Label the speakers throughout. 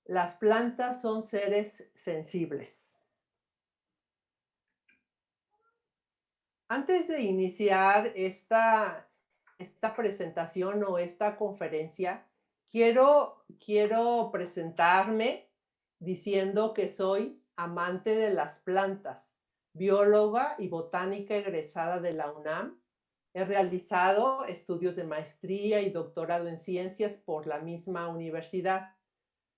Speaker 1: Las plantas son seres sensibles. Antes de iniciar esta presentación o esta conferencia, quiero presentarme diciendo que soy amante de las plantas, bióloga y botánica egresada de la UNAM. He realizado estudios de maestría y doctorado en ciencias por la misma universidad.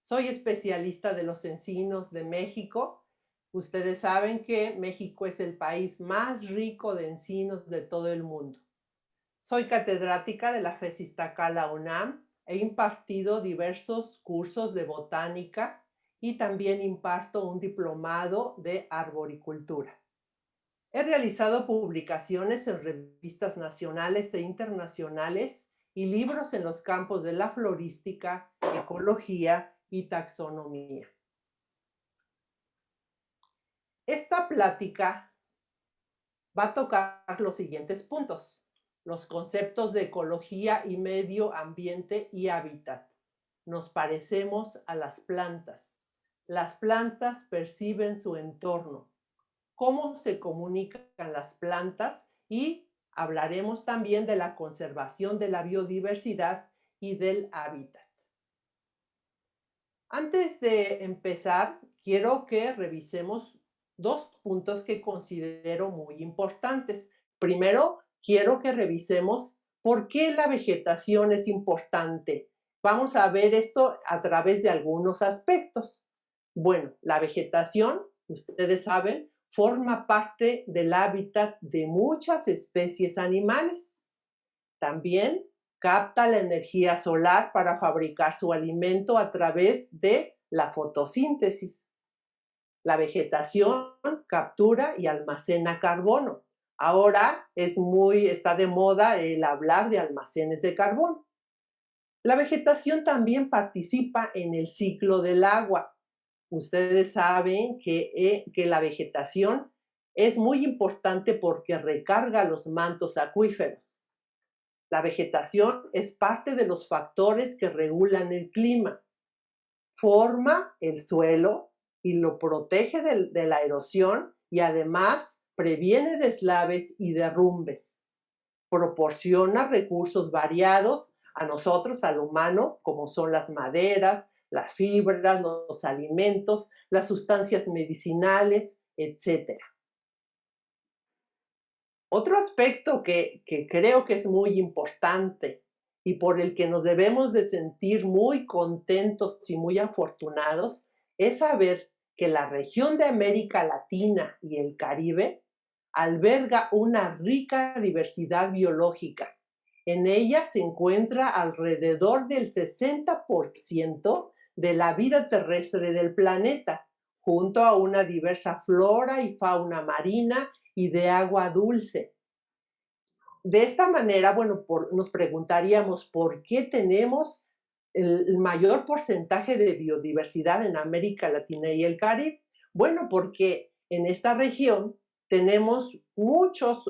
Speaker 1: Soy especialista de los encinos de México. Ustedes saben que México es el país más rico de encinos de todo el mundo. Soy catedrática de la FES Iztacala UNAM. He impartido diversos cursos de botánica y también imparto un diplomado de arboricultura. He realizado publicaciones en revistas nacionales e internacionales y libros en los campos de la florística, ecología y taxonomía. Esta plática va a tocar los siguientes puntos: los conceptos de ecología y medio ambiente y hábitat. Nos parecemos a las plantas. Las plantas perciben su entorno. Cómo se comunican las plantas y hablaremos también de la conservación de la biodiversidad y del hábitat. Antes de empezar, quiero que revisemos dos puntos que considero muy importantes. Primero, quiero que revisemos por qué la vegetación es importante. Vamos a ver esto a través de algunos aspectos. Bueno, la vegetación, ustedes saben, forma parte del hábitat de muchas especies animales. También capta la energía solar para fabricar su alimento a través de la fotosíntesis. La vegetación captura y almacena carbono. Ahora está de moda el hablar de almacenes de carbono. La vegetación también participa en el ciclo del agua. Ustedes saben que la vegetación es muy importante porque recarga los mantos acuíferos. La vegetación es parte de los factores que regulan el clima. Forma el suelo y lo protege de la erosión y además previene deslaves y derrumbes. Proporciona recursos variados a nosotros, al humano, como son las maderas, las fibras, los alimentos, las sustancias medicinales, etcétera. Otro aspecto que creo que es muy importante y por el que nos debemos de sentir muy contentos y muy afortunados es saber que la región de América Latina y el Caribe alberga una rica diversidad biológica. En ella se encuentra alrededor del 60% de la vida terrestre del planeta, junto a una diversa flora y fauna marina y de agua dulce. De esta manera, bueno, nos preguntaríamos por qué tenemos el mayor porcentaje de biodiversidad en América Latina y el Caribe. Bueno, porque en esta región tenemos muchos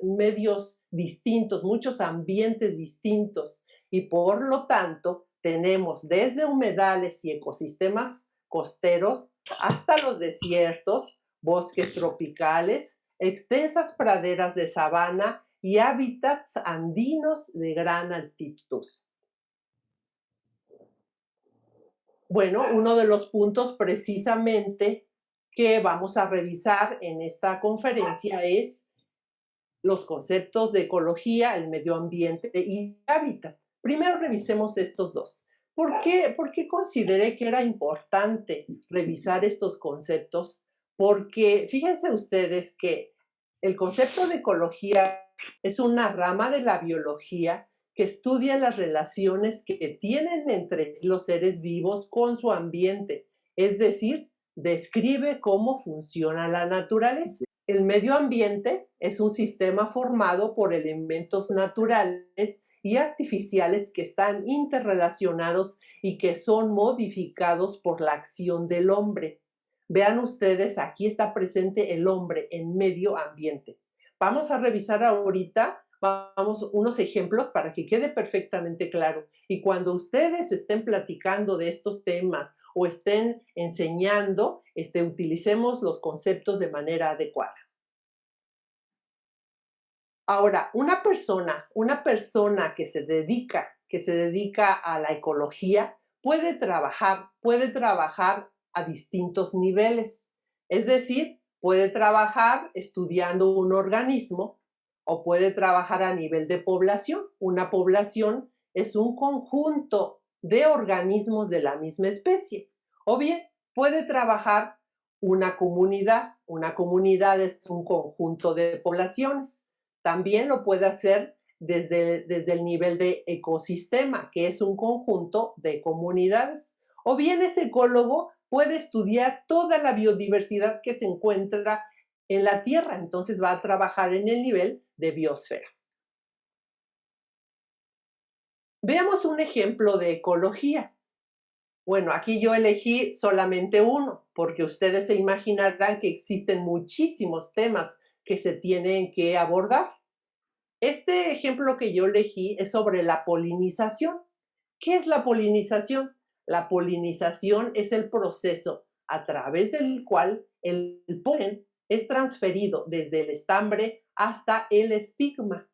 Speaker 1: medios distintos, muchos ambientes distintos y por lo tanto tenemos desde humedales y ecosistemas costeros hasta los desiertos, bosques tropicales, extensas praderas de sabana y hábitats andinos de gran altitud. Bueno, uno de los puntos precisamente que vamos a revisar en esta conferencia es los conceptos de ecología, el medio ambiente y hábitat. Primero revisemos estos dos. ¿Por qué consideré que era importante revisar estos conceptos? Porque fíjense ustedes que el concepto de ecología es una rama de la biología que estudia las relaciones que tienen entre los seres vivos con su ambiente, es decir, describe cómo funciona la naturaleza. El medio ambiente es un sistema formado por elementos naturales y artificiales que están interrelacionados y que son modificados por la acción del hombre. Vean ustedes, aquí está presente el hombre en medio ambiente. Vamos a revisar ahorita vamos, unos ejemplos para que quede perfectamente claro. Y cuando ustedes estén platicando de estos temas o estén enseñando, utilicemos los conceptos de manera adecuada. Ahora, una persona que se dedica a la ecología puede trabajar a distintos niveles. Es decir, puede trabajar estudiando un organismo o puede trabajar a nivel de población. Una población es un conjunto de organismos de la misma especie. O bien, puede trabajar una comunidad. Una comunidad es un conjunto de poblaciones. También lo puede hacer desde el nivel de ecosistema, que es un conjunto de comunidades. O bien ese ecólogo puede estudiar toda la biodiversidad que se encuentra en la Tierra, entonces va a trabajar en el nivel de biosfera. Veamos un ejemplo de ecología. Bueno, aquí yo elegí solamente uno, porque ustedes se imaginarán que existen muchísimos temas que se tienen que abordar. Este ejemplo que yo elegí es sobre la polinización. ¿Qué es la polinización? La polinización es el proceso a través del cual el polen es transferido desde el estambre hasta el estigma.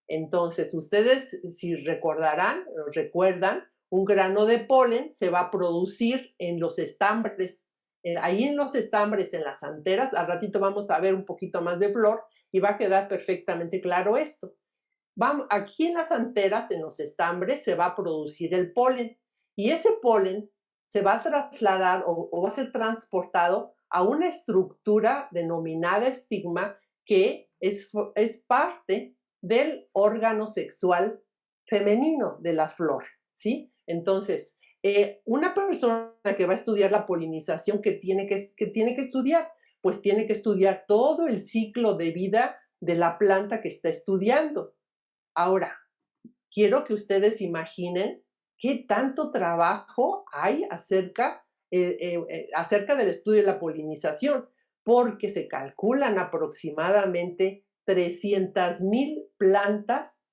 Speaker 1: Entonces, ustedes, si recordarán o recuerdan, un grano de polen se va a producir en los estambres. Ahí en los estambres, en las anteras, al ratito vamos a ver un poquito más de flor y va a quedar perfectamente claro esto. Vamos, aquí en las anteras, en los estambres, se va a producir el polen y ese polen se va a trasladar o va a ser transportado a una estructura denominada estigma que es parte del órgano sexual femenino de la flor, ¿sí? Entonces, una persona que va a estudiar la polinización, que tiene que estudiar? Pues tiene que estudiar todo el ciclo de vida de la planta que está estudiando. Ahora, quiero que ustedes imaginen qué tanto trabajo hay acerca del estudio de la polinización, porque se calculan aproximadamente 300,000 plantas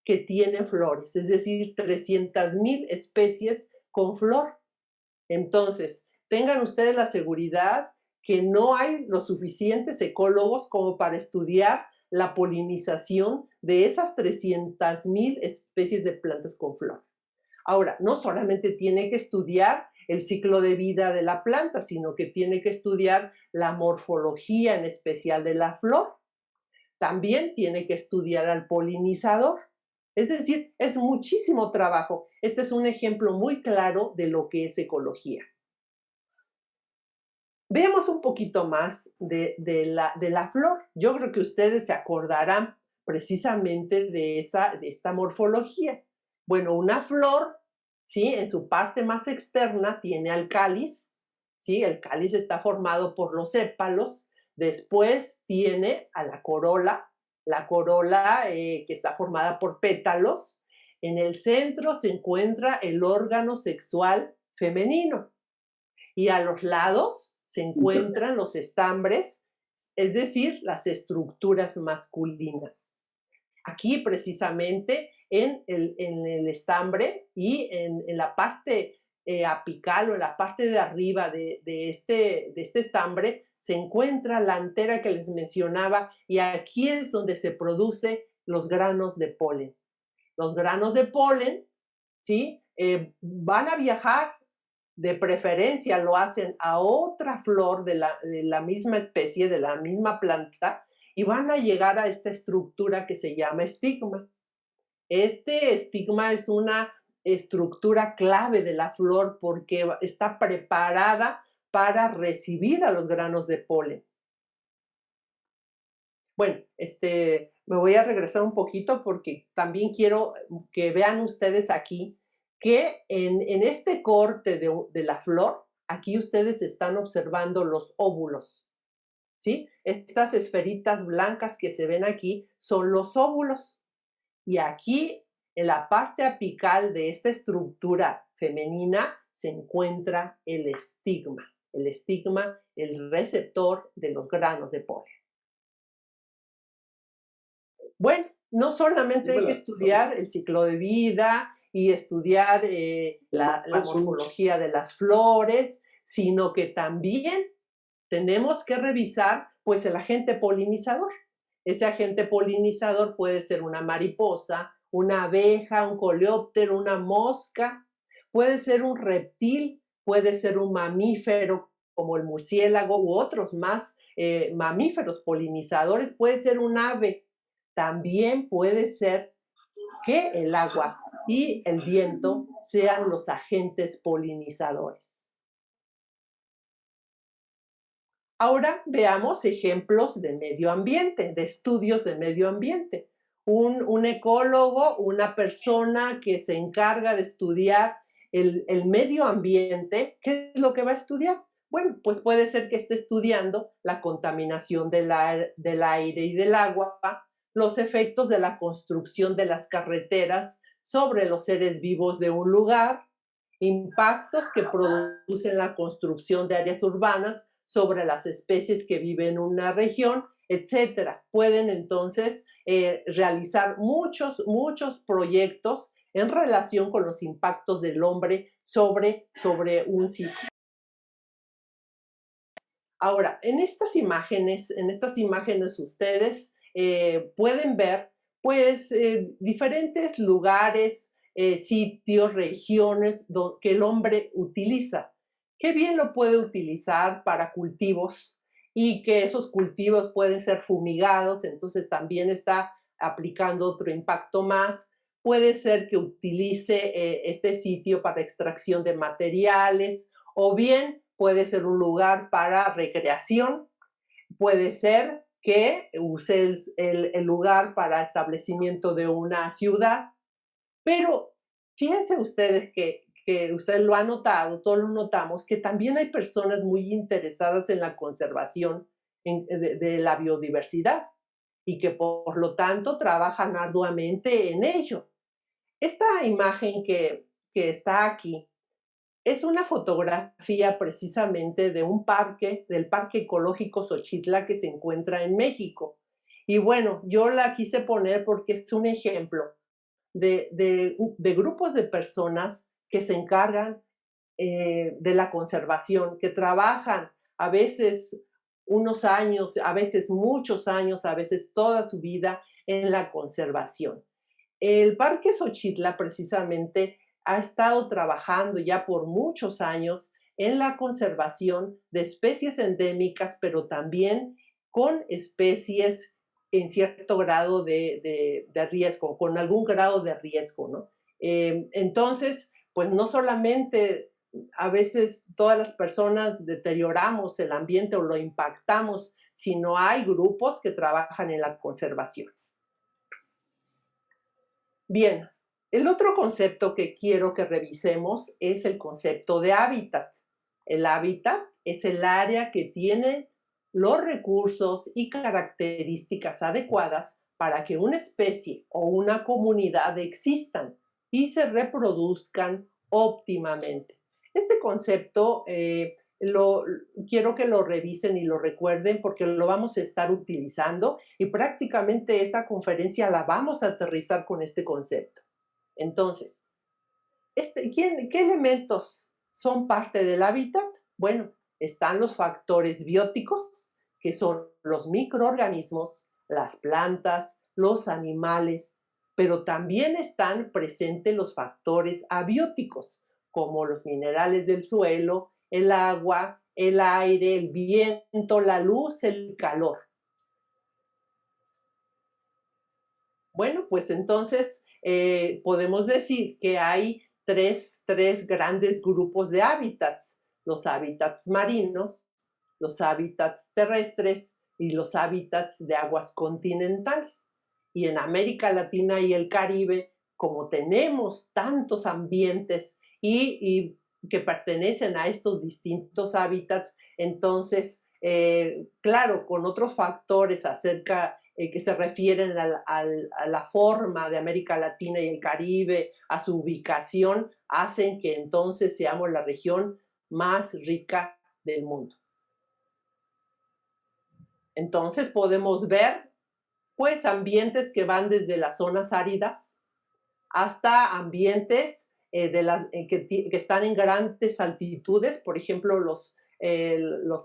Speaker 1: que tienen flores, es decir, 300,000 especies con flor. Entonces, tengan ustedes la seguridad que no hay los suficientes ecólogos como para estudiar la polinización de esas 300,000 especies de plantas con flor. Ahora, no solamente tiene que estudiar el ciclo de vida de la planta, sino que tiene que estudiar la morfología en especial de la flor. También tiene que estudiar al polinizador. Es decir, es muchísimo trabajo. Este es un ejemplo muy claro de lo que es ecología. Veamos un poquito más de la flor. Yo creo que ustedes se acordarán precisamente de esta morfología. Bueno, una flor, ¿sí? En su parte más externa tiene al cáliz, ¿sí? El cáliz está formado por los sépalos. Después tiene a la corola que está formada por pétalos. En el centro se encuentra el órgano sexual femenino y a los lados se encuentran los estambres, es decir, las estructuras masculinas. Aquí precisamente en el estambre y en la parte apical o en la parte de arriba de este estambre se encuentra la antera que les mencionaba y aquí es donde se produce los granos de polen. Los granos de polen, ¿sí? Van a viajar, de preferencia lo hacen a otra flor de la misma especie, de la misma planta, y van a llegar a esta estructura que se llama estigma. Este estigma es una estructura clave de la flor porque está preparada para recibir a los granos de polen. Bueno, me voy a regresar un poquito porque también quiero que vean ustedes aquí que en este corte de la flor, aquí ustedes están observando los óvulos, ¿sí? Estas esferitas blancas que se ven aquí son los óvulos. Y aquí, en la parte apical de esta estructura femenina, se encuentra el estigma, el receptor de los granos de polen. Bueno, no solamente hay que estudiar el ciclo de vida y estudiar la morfología de las flores, sino que también tenemos que revisar pues el agente polinizador. Ese agente polinizador puede ser una mariposa, una abeja, un coleóptero, una mosca, puede ser un reptil, puede ser un mamífero como el murciélago u otros más mamíferos polinizadores, puede ser un ave, también puede ser que el agua y el viento sean los agentes polinizadores. Ahora veamos ejemplos de medio ambiente, de estudios de medio ambiente. Un ecólogo, una persona que se encarga de estudiar el medio ambiente, ¿qué es lo que va a estudiar? Bueno, pues puede ser que esté estudiando la contaminación del aire y del agua, los efectos de la construcción de las carreteras sobre los seres vivos de un lugar, impactos que producen la construcción de áreas urbanas sobre las especies que viven en una región, etcétera. Pueden entonces realizar muchos proyectos en relación con los impactos del hombre sobre un sitio. Ahora, en estas imágenes ustedes pueden ver pues diferentes lugares, sitios, regiones que el hombre utiliza. Qué bien lo puede utilizar para cultivos y que esos cultivos pueden ser fumigados, entonces también está aplicando otro impacto más. Puede ser que utilice este sitio para extracción de materiales o bien puede ser un lugar para recreación, puede ser que use el lugar para establecimiento de una ciudad, pero fíjense ustedes que ustedes lo han notado, todos lo notamos, que también hay personas muy interesadas en la conservación de la biodiversidad y que por lo tanto trabajan arduamente en ello. Esta imagen que está aquí es una fotografía precisamente de un parque, del Parque Ecológico Xochitla que se encuentra en México. Y bueno, yo la quise poner porque es un ejemplo de grupos de personas que se encargan de la conservación, que trabajan a veces unos años, a veces muchos años, a veces toda su vida en la conservación. El Parque Xochitla precisamente ha estado trabajando ya por muchos años en la conservación de especies endémicas, pero también con especies en cierto grado de riesgo, con algún grado de riesgo, ¿no? Entonces, pues no solamente a veces todas las personas deterioramos el ambiente o lo impactamos, sino hay grupos que trabajan en la conservación. Bien, el otro concepto que quiero que revisemos es el concepto de hábitat. El hábitat es el área que tiene los recursos y características adecuadas para que una especie o una comunidad existan y se reproduzcan óptimamente. Este concepto quiero que lo revisen y lo recuerden porque lo vamos a estar utilizando y prácticamente esta conferencia la vamos a aterrizar con este concepto. Entonces, ¿qué elementos son parte del hábitat? Bueno, están los factores bióticos, que son los microorganismos, las plantas, los animales, pero también están presentes los factores abióticos, como los minerales del suelo, el agua, el aire, el viento, la luz, el calor. Bueno, pues entonces podemos decir que hay tres grandes grupos de hábitats: los hábitats marinos, los hábitats terrestres y los hábitats de aguas continentales. Y en América Latina y el Caribe, como tenemos tantos ambientes que pertenecen a estos distintos hábitats, entonces, claro, con otros factores acerca que se refieren a la forma de América Latina y el Caribe, a su ubicación, hacen que entonces seamos la región más rica del mundo. Entonces podemos ver pues ambientes que van desde las zonas áridas hasta ambientes que están en grandes altitudes, por ejemplo, los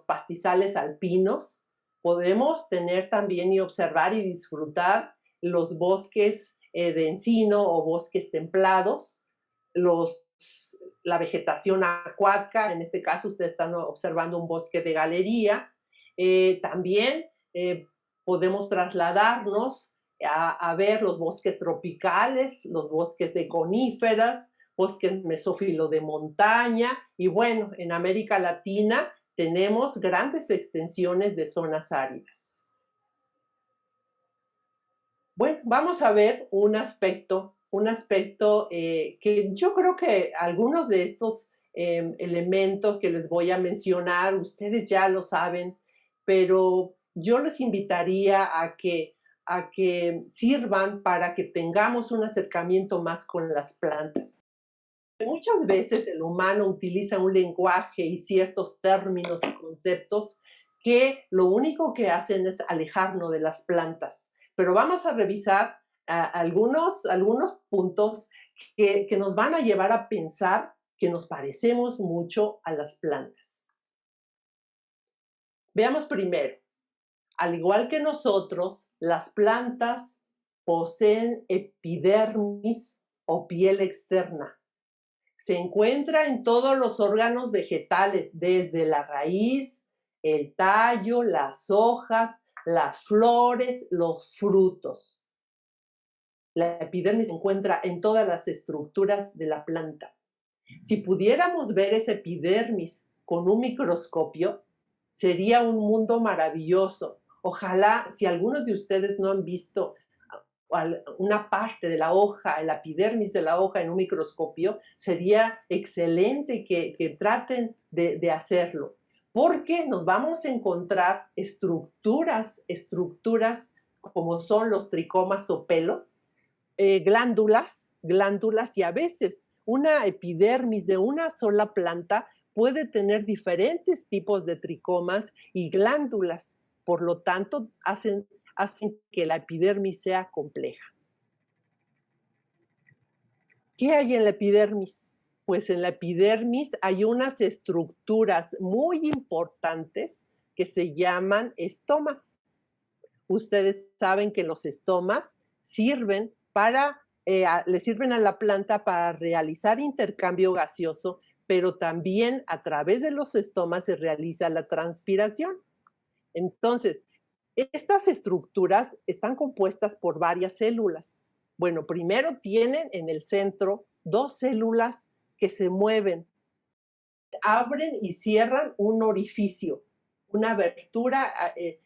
Speaker 1: pastizales alpinos. Podemos tener también y observar y disfrutar los bosques de encino o bosques templados, los, la vegetación acuática, en este caso ustedes están observando un bosque de galería. También podemos trasladarnos a ver los bosques tropicales, los bosques de coníferas, bosques mesófilo de montaña y bueno, en América Latina tenemos grandes extensiones de zonas áridas. Bueno, vamos a ver un aspecto que yo creo que algunos de estos elementos que les voy a mencionar, ustedes ya lo saben, pero yo les invitaría a que sirvan para que tengamos un acercamiento más con las plantas. Muchas veces el humano utiliza un lenguaje y ciertos términos y conceptos que lo único que hacen es alejarnos de las plantas. Pero vamos a revisar algunos puntos que nos van a llevar a pensar que nos parecemos mucho a las plantas. Veamos primero, al igual que nosotros, las plantas poseen epidermis o piel externa. Se encuentra en todos los órganos vegetales, desde la raíz, el tallo, las hojas, las flores, los frutos. La epidermis se encuentra en todas las estructuras de la planta. Si pudiéramos ver esa epidermis con un microscopio, sería un mundo maravilloso. Ojalá, si algunos de ustedes no han visto una parte de la hoja, la epidermis de la hoja en un microscopio, sería excelente que traten de hacerlo, porque nos vamos a encontrar estructuras como son los tricomas o pelos, glándulas y a veces una epidermis de una sola planta puede tener diferentes tipos de tricomas y glándulas, por lo tanto hacen que la epidermis sea compleja. ¿Qué hay en la epidermis? Pues en la epidermis hay unas estructuras muy importantes que se llaman estomas. Ustedes saben que los estomas le sirven a la planta para realizar intercambio gaseoso, pero también a través de los estomas se realiza la transpiración. Entonces, estas estructuras están compuestas por varias células. Bueno, primero tienen en el centro dos células que se mueven, abren y cierran un orificio, una abertura se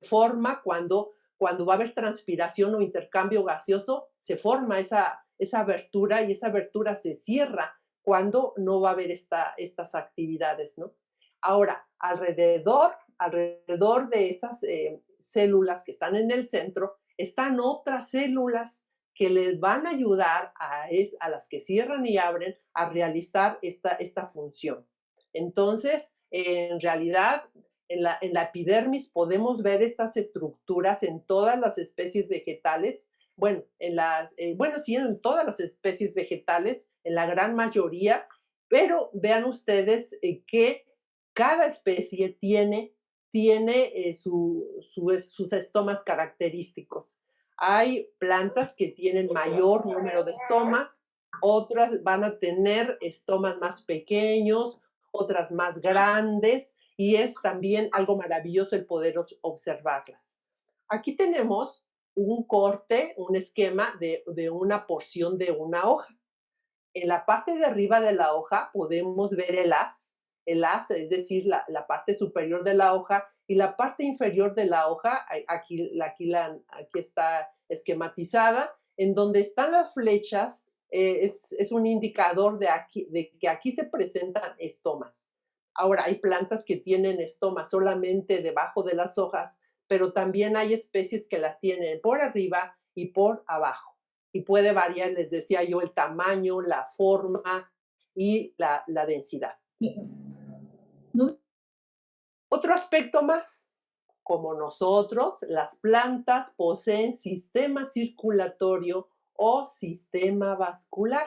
Speaker 1: forma cuando va a haber transpiración o intercambio gaseoso, se forma esa abertura y esa abertura se cierra cuando no va a haber estas actividades, ¿no? Ahora, alrededor de estas células que están en el centro, están otras células que les van a ayudar a las que cierran y abren a realizar esta función. Entonces, en realidad, en la epidermis podemos ver estas estructuras en todas las especies vegetales. Bueno, sí, en todas las especies vegetales, en la gran mayoría, pero vean ustedes que cada especie tiene sus estomas característicos. Hay plantas que tienen mayor número de estomas, otras van a tener estomas más pequeños, otras más grandes, y es también algo maravilloso el poder observarlas. Aquí tenemos un corte, un esquema de una porción de una hoja. En la parte de arriba de la hoja podemos ver el haz, es decir, la parte superior de la hoja, y la parte inferior de la hoja, aquí está esquematizada, en donde están las flechas, es un indicador de que aquí se presentan estomas. Ahora, hay plantas que tienen estomas solamente debajo de las hojas, pero también hay especies que las tienen por arriba y por abajo. Y puede variar, les decía yo, el tamaño, la forma y la densidad.
Speaker 2: No,
Speaker 1: Otro aspecto más, Como nosotros, las plantas poseen sistema circulatorio o sistema vascular,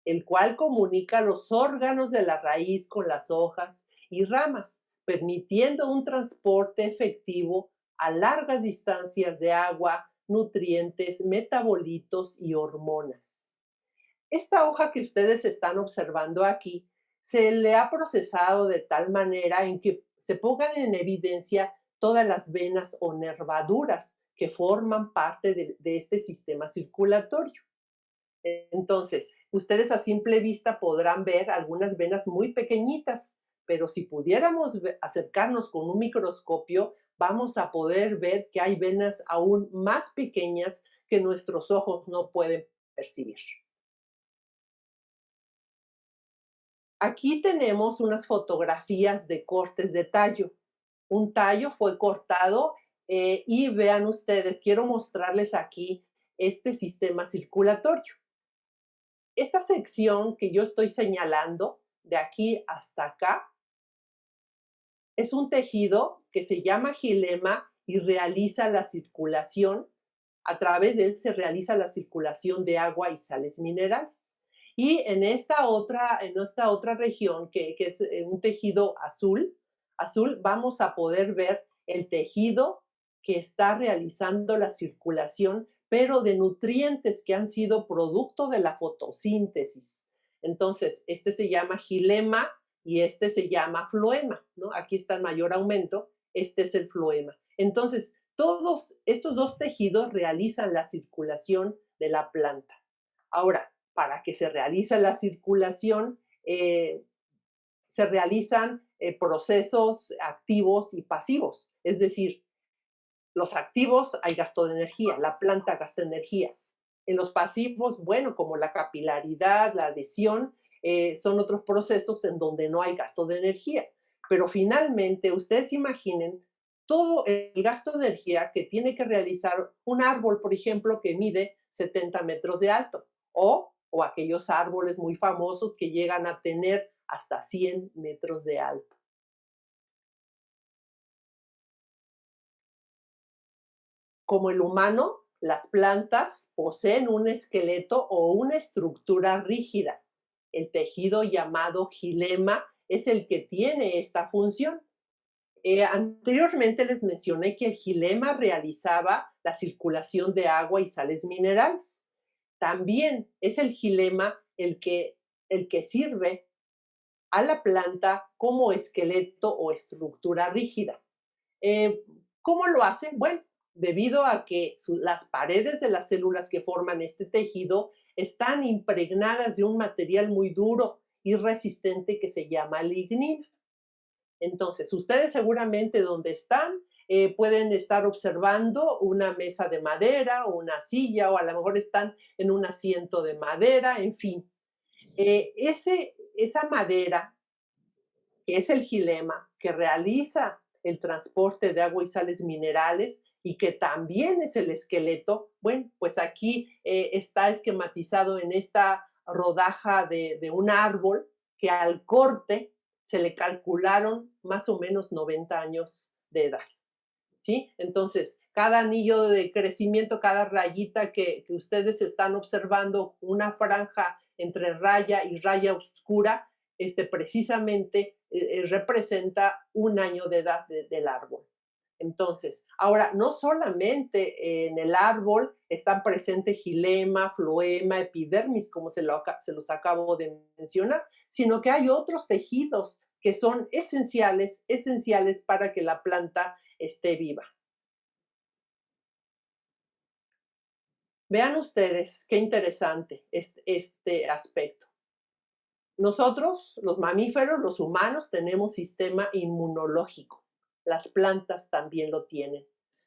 Speaker 1: el cual comunica los órganos de la raíz con las hojas y ramas, permitiendo un transporte efectivo a largas distancias de agua, nutrientes, metabolitos y hormonas. Esta hoja que ustedes están observando aquí se le ha procesado de tal manera en que se pongan en evidencia todas las venas o nervaduras que forman parte de este sistema circulatorio. Entonces, ustedes a simple vista podrán ver algunas venas muy pequeñitas, pero si pudiéramos acercarnos con un microscopio, vamos a poder ver que hay venas aún más pequeñas que nuestros ojos no pueden percibir. Aquí tenemos unas fotografías de cortes de tallo. Un tallo fue cortado y vean ustedes, quiero mostrarles aquí este sistema circulatorio. Esta sección que yo estoy señalando, de aquí hasta acá, es un tejido que se llama xilema y realiza la circulación, a través de él se realiza la circulación de agua y sales minerales. Y en esta otra región, que es un tejido azul, vamos a poder ver el tejido que está realizando la circulación, pero de nutrientes que han sido producto de la fotosíntesis. Entonces, este se llama xilema y este se llama floema, ¿no? Aquí está en mayor aumento, este es el floema. Entonces, todos estos dos tejidos realizan la circulación de la planta. Ahora, para que se realice la circulación, se realizan procesos activos y pasivos. Es decir, los activos hay gasto de energía, la planta gasta energía. En los pasivos, bueno, como la capilaridad, la adhesión, son otros procesos en donde no hay gasto de energía. Pero finalmente, ustedes imaginen todo el gasto de energía que tiene que realizar un árbol, por ejemplo, que mide 70 metros de alto, o aquellos árboles muy famosos que llegan a tener hasta 100 metros de alto. Como el humano, las plantas poseen un esqueleto o una estructura rígida. El tejido llamado xilema es el que tiene esta función. Anteriormente les mencioné que el xilema realizaba la circulación de agua y sales minerales. También es el xilema el que sirve a la planta como esqueleto o estructura rígida. Eh, ¿Cómo lo hacen? Bueno, debido a que las paredes de las células que forman este tejido están impregnadas de un material muy duro y resistente que se llama lignina. Entonces, ustedes seguramente donde están pueden estar observando una mesa de madera o una silla o a lo mejor están en un asiento de madera, en fin. Esa madera que es el xilema, que realiza el transporte de agua y sales minerales y que también es el esqueleto, bueno, pues aquí está esquematizado en esta rodaja de un árbol que al corte se le calcularon más o menos 90 años de edad. ¿Sí? Entonces, cada anillo de crecimiento, cada rayita que ustedes están observando, una franja entre raya y raya oscura, precisamente representa un año de edad del árbol. Entonces, ahora, no solamente en el árbol están presentes xilema, floema, epidermis, como se los acabo de mencionar, sino que hay otros tejidos que son esenciales para que la planta esté viva. Vean ustedes qué interesante este aspecto. Nosotros, los mamíferos, los humanos, tenemos sistema inmunológico. Las plantas también lo tienen.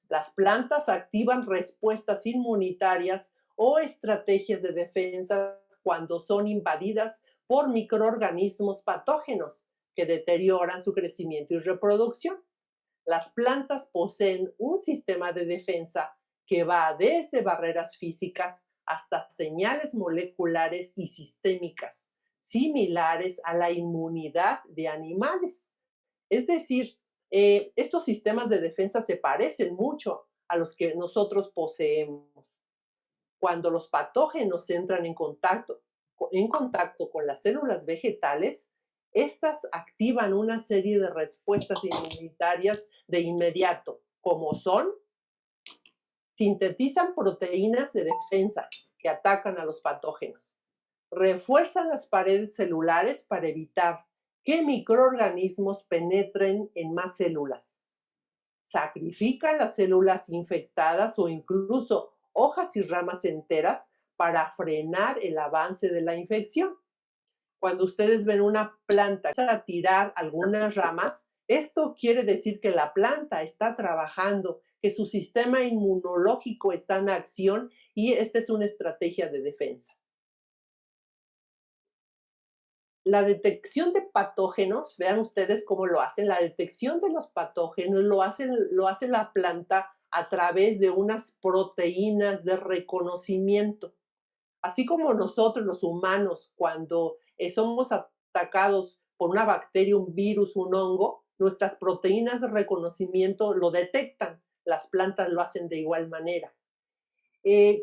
Speaker 1: Las plantas activan respuestas inmunitarias o estrategias de defensa cuando son invadidas por microorganismos patógenos que deterioran su crecimiento y reproducción. Las plantas poseen un sistema de defensa que va desde barreras físicas hasta señales moleculares y sistémicas, similares a la inmunidad de animales. Es decir, Estos sistemas de defensa se parecen mucho a los que nosotros poseemos. Cuando los patógenos entran en contacto con las células vegetales, estas activan una serie de respuestas inmunitarias de inmediato, como son, sintetizan proteínas de defensa que atacan a los patógenos, refuerzan las paredes celulares para evitar que microorganismos penetren en más células, sacrifican las células infectadas o incluso hojas y ramas enteras para frenar el avance de la infección. Cuando ustedes ven una planta a tirar algunas ramas, esto quiere decir que la planta está trabajando, que su sistema inmunológico está en acción y esta es una estrategia de defensa. La detección de patógenos, vean ustedes cómo lo hacen, la detección de los patógenos lo hace la planta a través de unas proteínas de reconocimiento. Así como nosotros los humanos, cuando somos atacados por una bacteria, un virus, un hongo, nuestras proteínas de reconocimiento lo detectan. Las plantas lo hacen de igual manera.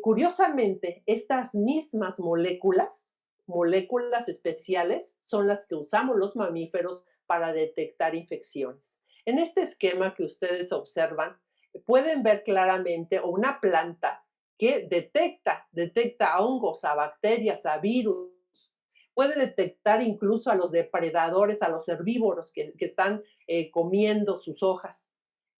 Speaker 1: Curiosamente, estas mismas moléculas especiales, son las que usamos los mamíferos para detectar infecciones. En este esquema que ustedes observan, pueden ver claramente una planta que detecta a hongos, a bacterias, a virus, puede detectar incluso a los depredadores, a los herbívoros que están comiendo sus hojas.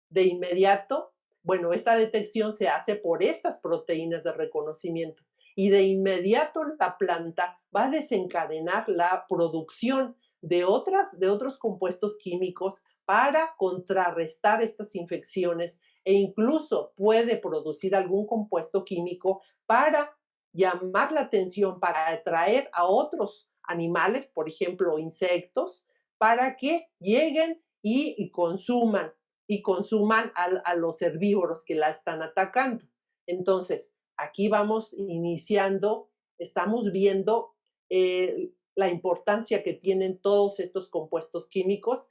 Speaker 1: De inmediato, bueno, esta detección se hace por estas proteínas de reconocimiento y de inmediato la planta va a desencadenar la producción de otros compuestos químicos para contrarrestar estas infecciones e incluso puede producir algún compuesto químico para llamar la atención, para atraer a otros animales, por ejemplo, insectos, para que lleguen y consuman a los herbívoros que la están atacando. Entonces, aquí vamos iniciando, estamos viendo la importancia que tienen todos estos compuestos químicos.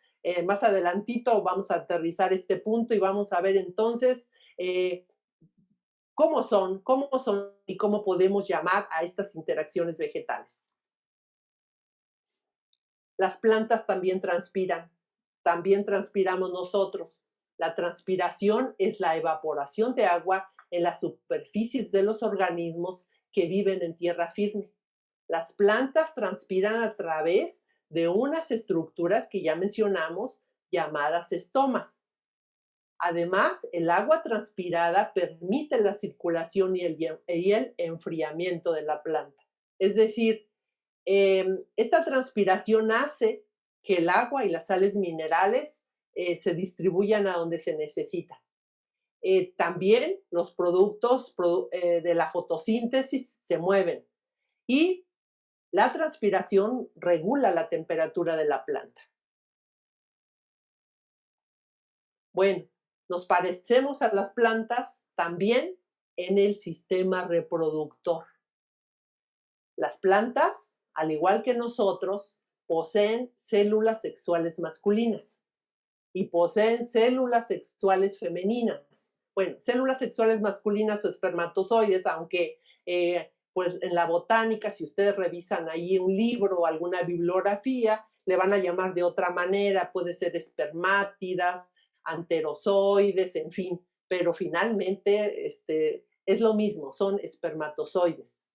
Speaker 1: Más adelantito vamos a aterrizar este punto y vamos a ver entonces cómo son y cómo podemos llamar a estas interacciones vegetales. Las plantas también transpiramos nosotros. La transpiración es la evaporación de agua en las superficies de los organismos que viven en tierra firme. Las plantas transpiran a través de unas estructuras que ya mencionamos llamadas estomas. Además, el agua transpirada permite la circulación y el enfriamiento de la planta. Es decir, esta transpiración hace que el agua y las sales minerales se distribuyan a donde se necesita. También los productos de la fotosíntesis se mueven y la transpiración regula la temperatura de la planta. Bueno, nos parecemos a las plantas también en el sistema reproductor. Las plantas, al igual que nosotros, poseen células sexuales masculinas y poseen células sexuales femeninas. Bueno, células sexuales masculinas o espermatozoides, aunque pues en la botánica, si ustedes revisan ahí un libro o alguna bibliografía, le van a llamar de otra manera, puede ser espermátidas, anterozoides, en fin, pero finalmente es lo mismo, son espermatozoides.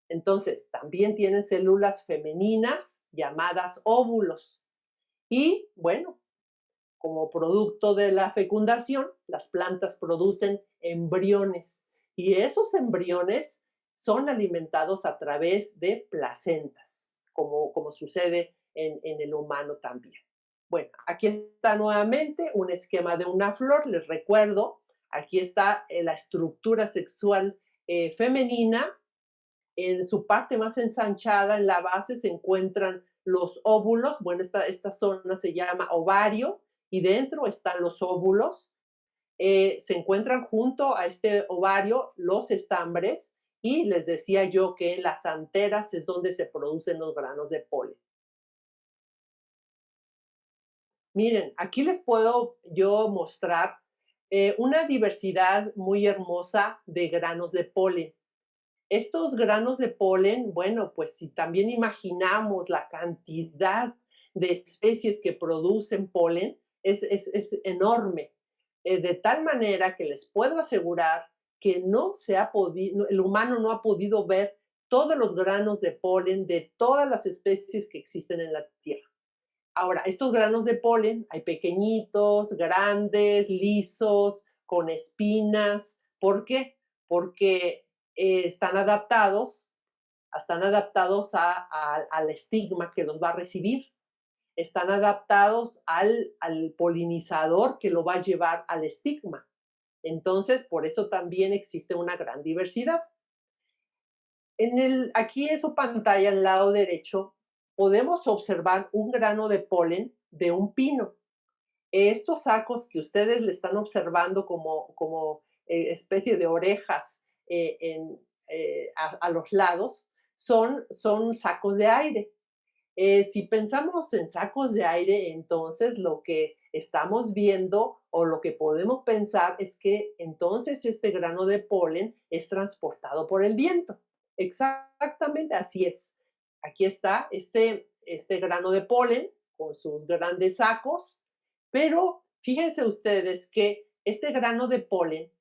Speaker 1: Entonces, también tienen células femeninas llamadas óvulos. Y bueno, como producto de la fecundación, las plantas producen embriones y esos embriones son alimentados a través de placentas, como sucede en el humano también. Bueno, aquí está nuevamente un esquema de una flor, les recuerdo, aquí está la estructura sexual femenina. En su parte más ensanchada, en la base, se encuentran los óvulos. Bueno, esta zona se llama ovario y dentro están los óvulos. Se encuentran junto a este ovario los estambres y les decía yo que en las anteras es donde se producen los granos de polen. Miren, aquí les puedo yo mostrar una diversidad muy hermosa de granos de polen. Estos granos de polen, bueno, pues si también imaginamos la cantidad de especies que producen polen, es enorme. De tal manera que les puedo asegurar que no se ha podido, el humano no ha podido ver todos los granos de polen de todas las especies que existen en la Tierra. Ahora, estos granos de polen hay pequeñitos, grandes, lisos, con espinas. ¿Por qué? Porque están adaptados al estigma que los va a recibir, están adaptados al polinizador que lo va a llevar al estigma. Entonces, por eso también existe una gran diversidad. Aquí en su pantalla, al lado derecho, podemos observar un grano de polen de un pino. Estos sacos que ustedes le están observando como especie de orejas a los lados, son sacos de aire. Si pensamos en sacos de aire, entonces lo que estamos viendo o lo que podemos pensar es que entonces este grano de polen es transportado por el viento. Exactamente así es. Aquí está este grano de polen con sus grandes sacos, pero fíjense ustedes que este grano de polen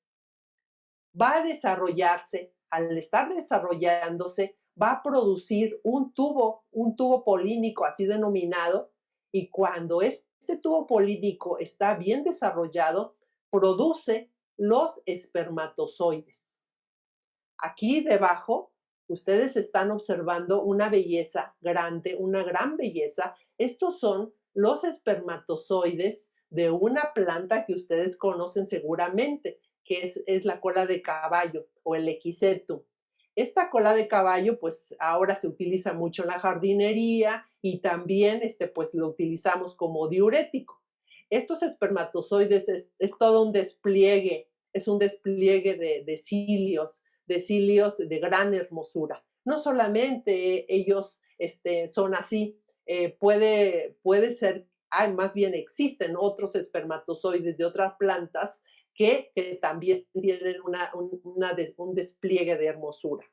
Speaker 1: va a desarrollarse, al estar desarrollándose, va a producir un tubo polínico así denominado, y cuando este tubo polínico está bien desarrollado, produce los espermatozoides. Aquí debajo, ustedes están observando una belleza grande, una gran belleza. Estos son los espermatozoides de una planta que ustedes conocen seguramente, que es la cola de caballo o el equisetum. Esta cola de caballo, pues ahora se utiliza mucho en la jardinería y también pues lo utilizamos como diurético. Estos espermatozoides es todo un despliegue, es un despliegue de cilios de gran hermosura. No solamente ellos son así, puede ser, más bien existen otros espermatozoides de otras plantas que también tienen un despliegue de hermosura.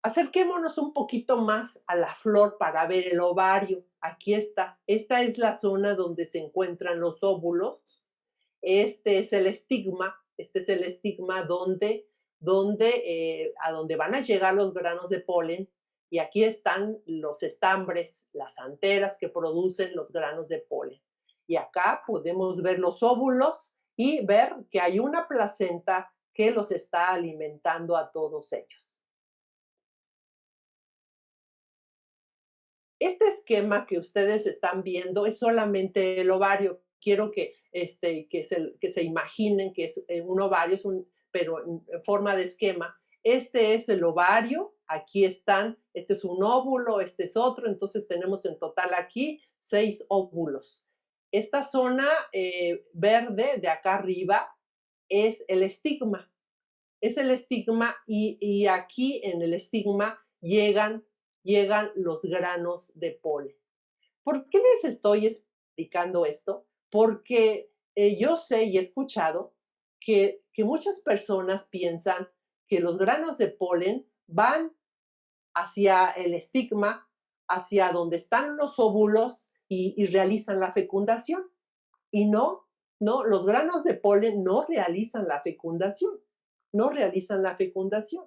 Speaker 1: Acerquémonos un poquito más a la flor para ver el ovario. Aquí está. Esta es la zona donde se encuentran los óvulos. Este es el estigma a donde van a llegar los granos de polen, y aquí están los estambres, las anteras que producen los granos de polen. Y acá podemos ver los óvulos y ver que hay una placenta que los está alimentando a todos ellos. Este esquema que ustedes están viendo es solamente el ovario. Quiero que se imaginen que es un ovario, pero en forma de esquema. Este es el ovario, aquí están, este es un óvulo, este es otro, entonces tenemos en total aquí 6 óvulos. Esta zona verde de acá arriba es el estigma y aquí en el estigma llegan los granos de polen. ¿Por qué les estoy explicando esto? Porque yo sé y he escuchado que muchas personas piensan que los granos de polen van hacia el estigma, hacia donde están los óvulos y realizan la fecundación. Y no, no, los granos de polen no realizan la fecundación, no realizan la fecundación.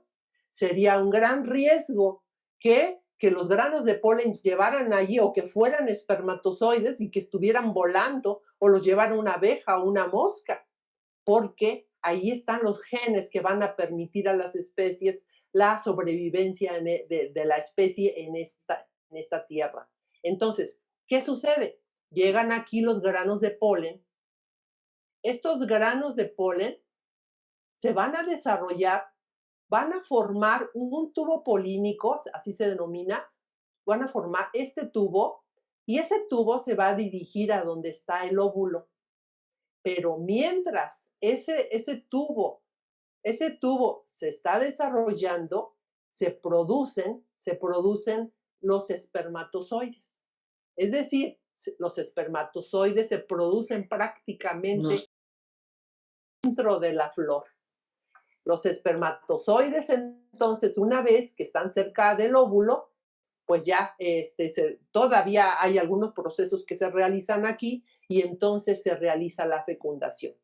Speaker 1: Sería un gran riesgo que los granos de polen llevaran allí o que fueran espermatozoides y que estuvieran volando o los llevara una abeja o una mosca, porque ahí están los genes que van a permitir a las especies la sobrevivencia de la especie en esta tierra. Entonces, ¿qué sucede? Llegan aquí los granos de polen. Estos granos de polen se van a desarrollar, van a formar un tubo polínico, así se denomina, van a formar este tubo y ese tubo se va a dirigir a donde está el óvulo. Pero mientras ese tubo se está desarrollando, se producen los espermatozoides. Es decir, los espermatozoides se producen prácticamente
Speaker 2: Nos
Speaker 1: dentro de la flor. Los espermatozoides, entonces, una vez que están cerca del óvulo, pues ya todavía hay algunos procesos que se realizan aquí y entonces se realiza la fecundación.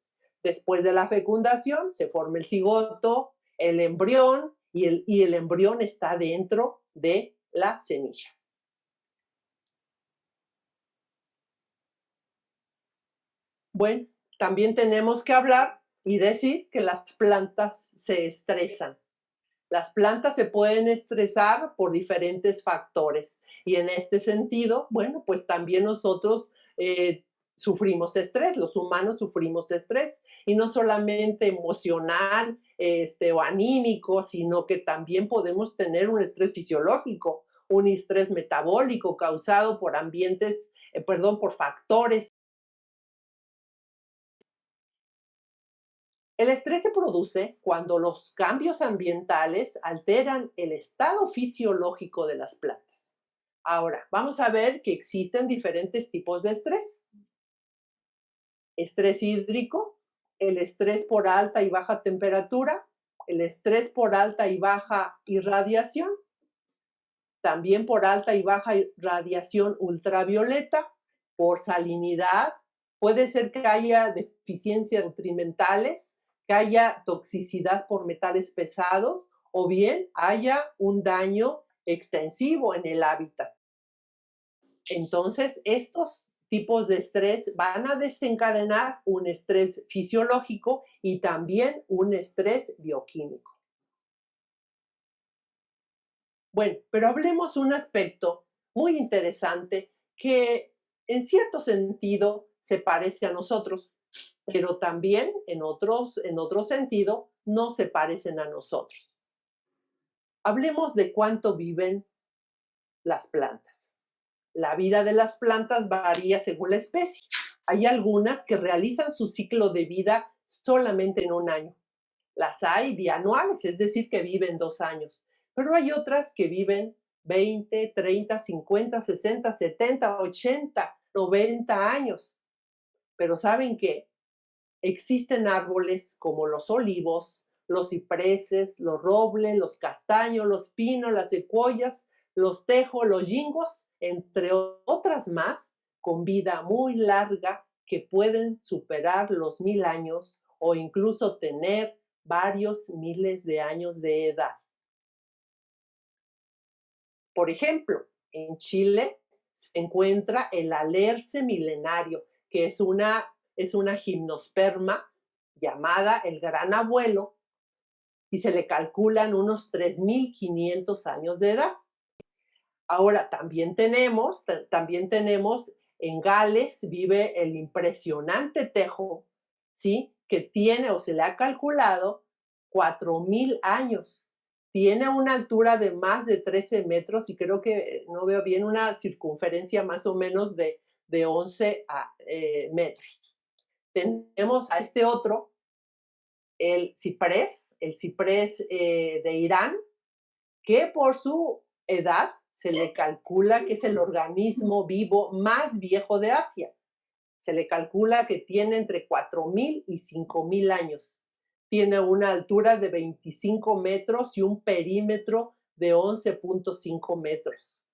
Speaker 1: Después de la fecundación se forma el cigoto, el embrión y el embrión está dentro de la semilla. Bueno, también tenemos que hablar y decir que las plantas se estresan. Las plantas se pueden estresar por diferentes factores y en este sentido, bueno, pues también nosotros sufrimos estrés, los humanos sufrimos estrés y no solamente emocional o anímico, sino que también podemos tener un estrés fisiológico, un estrés metabólico causado por ambientes, perdón, por factores. El estrés se produce cuando los cambios ambientales alteran el estado fisiológico de las plantas. Ahora, vamos a ver que existen diferentes tipos de estrés. Estrés hídrico, el estrés por alta y baja temperatura, el estrés por alta y baja irradiación, también por alta y baja radiación ultravioleta, por salinidad, puede ser que haya deficiencias nutrimentales, que haya toxicidad por metales pesados o bien haya un daño extensivo en el hábitat. Entonces, estos tipos de estrés van a desencadenar un estrés fisiológico y también un estrés bioquímico. Bueno, pero hablemos un aspecto muy interesante que en cierto sentido se parece a nosotros, pero también en otro sentido no se parecen a nosotros. Hablemos de cuánto viven las plantas. La vida de las plantas varía según la especie. Hay algunas que realizan su ciclo de vida solamente en un año. Las hay bianuales, es decir, que viven 2 años, pero hay otras que viven 20, 30, 50, 60, 70, 80, 90 años. Pero ¿saben qué? Existen árboles como los olivos, los cipreses, los robles, los castaños, los pinos, las secuoyas, los tejos, los yingos, entre otras más, con vida muy larga que pueden superar los 1000 años o incluso tener varios miles de años de edad. Por ejemplo, en Chile se encuentra el alerce milenario, que es una gimnosperma llamada el gran abuelo y se le calculan unos 3500 años de edad. Ahora, también tenemos en Gales vive el impresionante tejo, ¿sí? Que tiene o se le ha calculado 4000 años. Tiene una altura de más de 13 metros y creo que, no veo bien, una circunferencia más o menos de 11 metros. Tenemos a este otro, el ciprés de Irán, que por su edad se le calcula que es el organismo vivo más viejo de Asia. Se le calcula que tiene entre 4000 y 5000 años. Tiene una altura de 25 metros y un perímetro de 11.5 metros.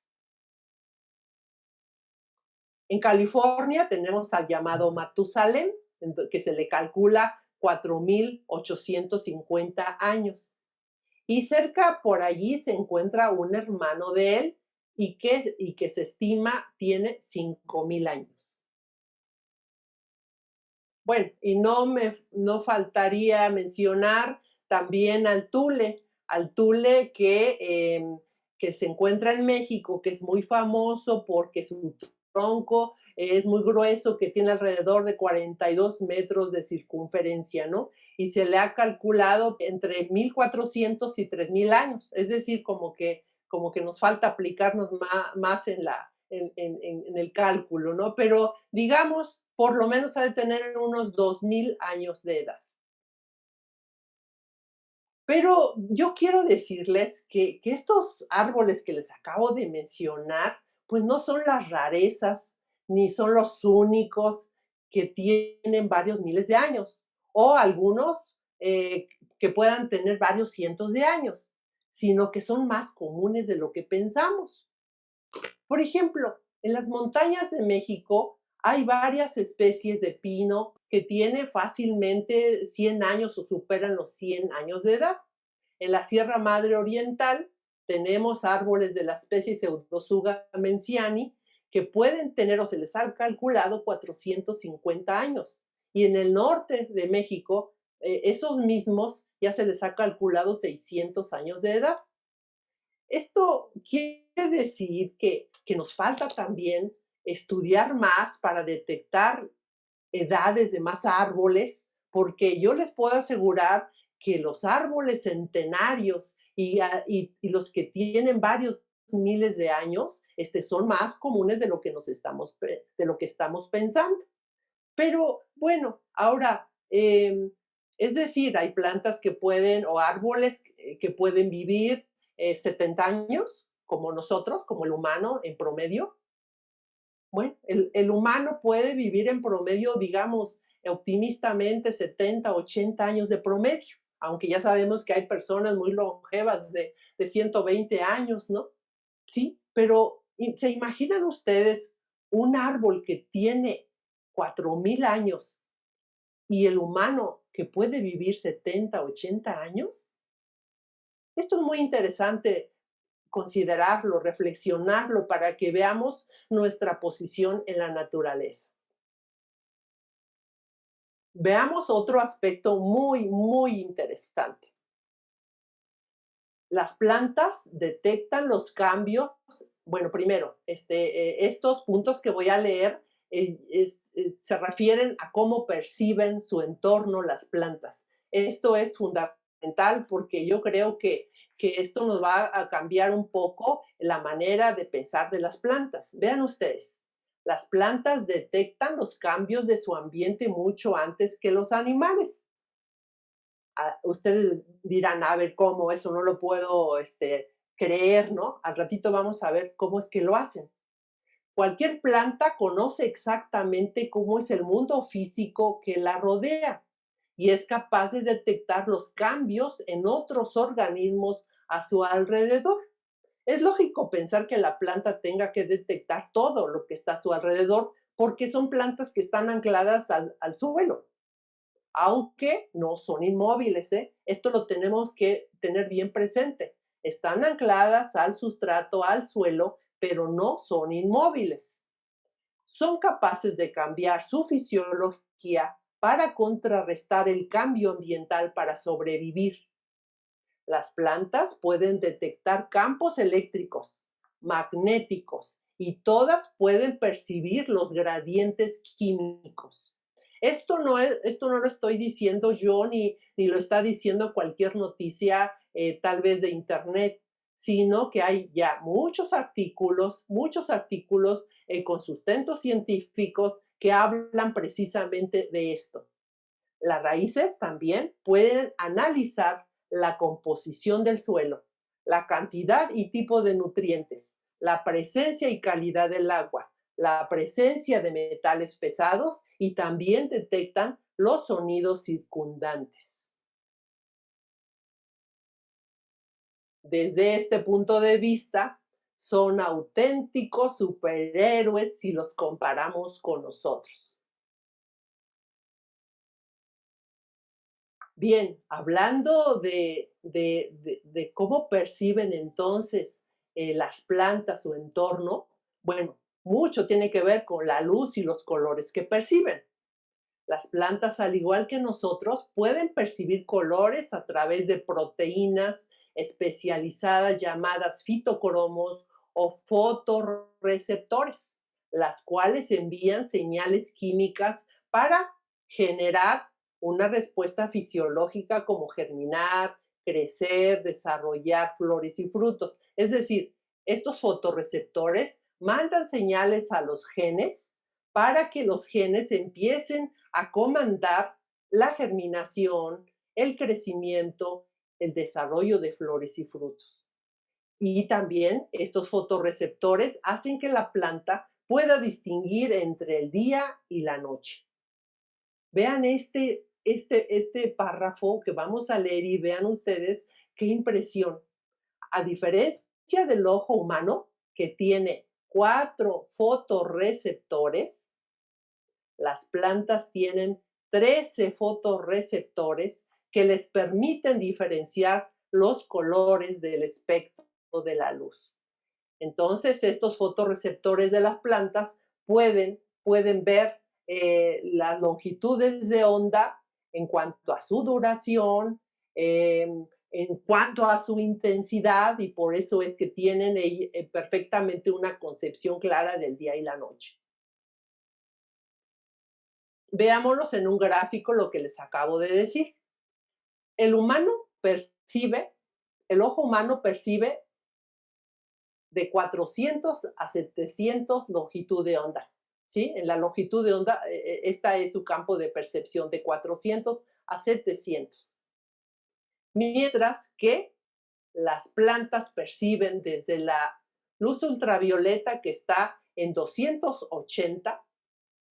Speaker 1: En California tenemos al llamado Matusalén, que se le calcula 4850 años. Y cerca por allí se encuentra un hermano de él y que se estima tiene 5000 años. Bueno, y no faltaría mencionar también al tule que se encuentra en México, que es muy famoso porque su tronco es muy grueso, que tiene alrededor de 42 metros de circunferencia, ¿no? Y se le ha calculado entre 1400 y 3000 años, es decir, como que nos falta aplicarnos más en en el cálculo, ¿no? Pero digamos, por lo menos ha de tener unos 2000 años de edad. Pero yo quiero decirles que estos árboles que les acabo de mencionar, pues no son las rarezas ni son los únicos que tienen varios miles de años, o algunos que puedan tener varios cientos de años, sino que son más comunes de lo que pensamos. Por ejemplo, en las montañas de México hay varias especies de pino que tienen fácilmente 100 años o superan los 100 años de edad. En la Sierra Madre Oriental tenemos árboles de la especie Pseudotsuga menciani que pueden tener o se les ha calculado 450 años. Y en el norte de México, esos mismos ya se les ha calculado 600 años de edad. Esto quiere decir que nos falta también estudiar más para detectar edades de más árboles, porque yo les puedo asegurar que los árboles centenarios y los que tienen varios miles de años son más comunes de lo que, de lo que estamos pensando. Pero bueno, ahora, es decir, hay plantas que pueden, o árboles que pueden vivir 70 años, como nosotros, como el humano en promedio. Bueno, el humano puede vivir en promedio, digamos, optimistamente 70, 80 años de promedio, aunque ya sabemos que hay personas muy longevas de 120 años, ¿no? Sí, pero ¿se imaginan ustedes un árbol que tiene 4000 años y el humano que puede vivir 70, 80 años? Esto es muy interesante considerarlo, reflexionarlo para que veamos nuestra posición en la naturaleza. Veamos otro aspecto muy, muy interesante. Las plantas detectan los cambios. Bueno, primero, estos puntos que voy a leer se refieren a cómo perciben su entorno las plantas. Esto es fundamental porque yo creo que esto nos va a cambiar un poco la manera de pensar de las plantas. Vean ustedes, las plantas detectan los cambios de su ambiente mucho antes que los animales. Ustedes dirán, a ver, ¿cómo? Eso no lo puedo creer, ¿no? Al ratito vamos a ver cómo es que lo hacen. Cualquier planta conoce exactamente cómo es el mundo físico que la rodea y es capaz de detectar los cambios en otros organismos a su alrededor. Es lógico pensar que la planta tenga que detectar todo lo que está a su alrededor porque son plantas que están ancladas al suelo, aunque no son inmóviles, ¿eh? Esto lo tenemos que tener bien presente. Están ancladas al sustrato, al suelo, pero no son inmóviles. Son capaces de cambiar su fisiología para contrarrestar el cambio ambiental para sobrevivir. Las plantas pueden detectar campos eléctricos, magnéticos y todas pueden percibir los gradientes químicos. Esto no lo estoy diciendo yo ni lo está diciendo cualquier noticia tal vez de internet, sino que hay ya muchos artículos con sustentos científicos que hablan precisamente de esto. Las raíces también pueden analizar la composición del suelo, la cantidad y tipo de nutrientes, la presencia y calidad del agua, la presencia de metales pesados y también detectan los sonidos circundantes. Desde este punto de vista, son auténticos superhéroes si los comparamos con nosotros. Bien, hablando de cómo perciben entonces las plantas su entorno, bueno, mucho tiene que ver con la luz y los colores que perciben. Las plantas, al igual que nosotros, pueden percibir colores a través de proteínas especializadas llamadas fitocromos o fotorreceptores, las cuales envían señales químicas para generar una respuesta fisiológica como germinar, crecer, desarrollar flores y frutos. Es decir, estos fotorreceptores mandan señales a los genes para que los genes empiecen a comandar la germinación, el crecimiento, el desarrollo de flores y frutos. Y también estos fotorreceptores hacen que la planta pueda distinguir entre el día y la noche. Vean este párrafo que vamos a leer y vean ustedes qué impresión. A diferencia del ojo humano, que tiene 4 fotorreceptores, las plantas tienen 13 fotorreceptores que les permiten diferenciar los colores del espectro de la luz. Entonces, estos fotorreceptores de las plantas pueden ver las longitudes de onda en cuanto a su duración, en cuanto a su intensidad, y por eso es que tienen perfectamente una concepción clara del día y la noche. Veámoslos en un gráfico lo que les acabo de decir. El humano percibe, el ojo humano percibe de 400 a 700 longitud de onda, ¿sí? En la longitud de onda, esta es su campo de percepción, de 400 a 700. Mientras que las plantas perciben desde la luz ultravioleta, que está en 280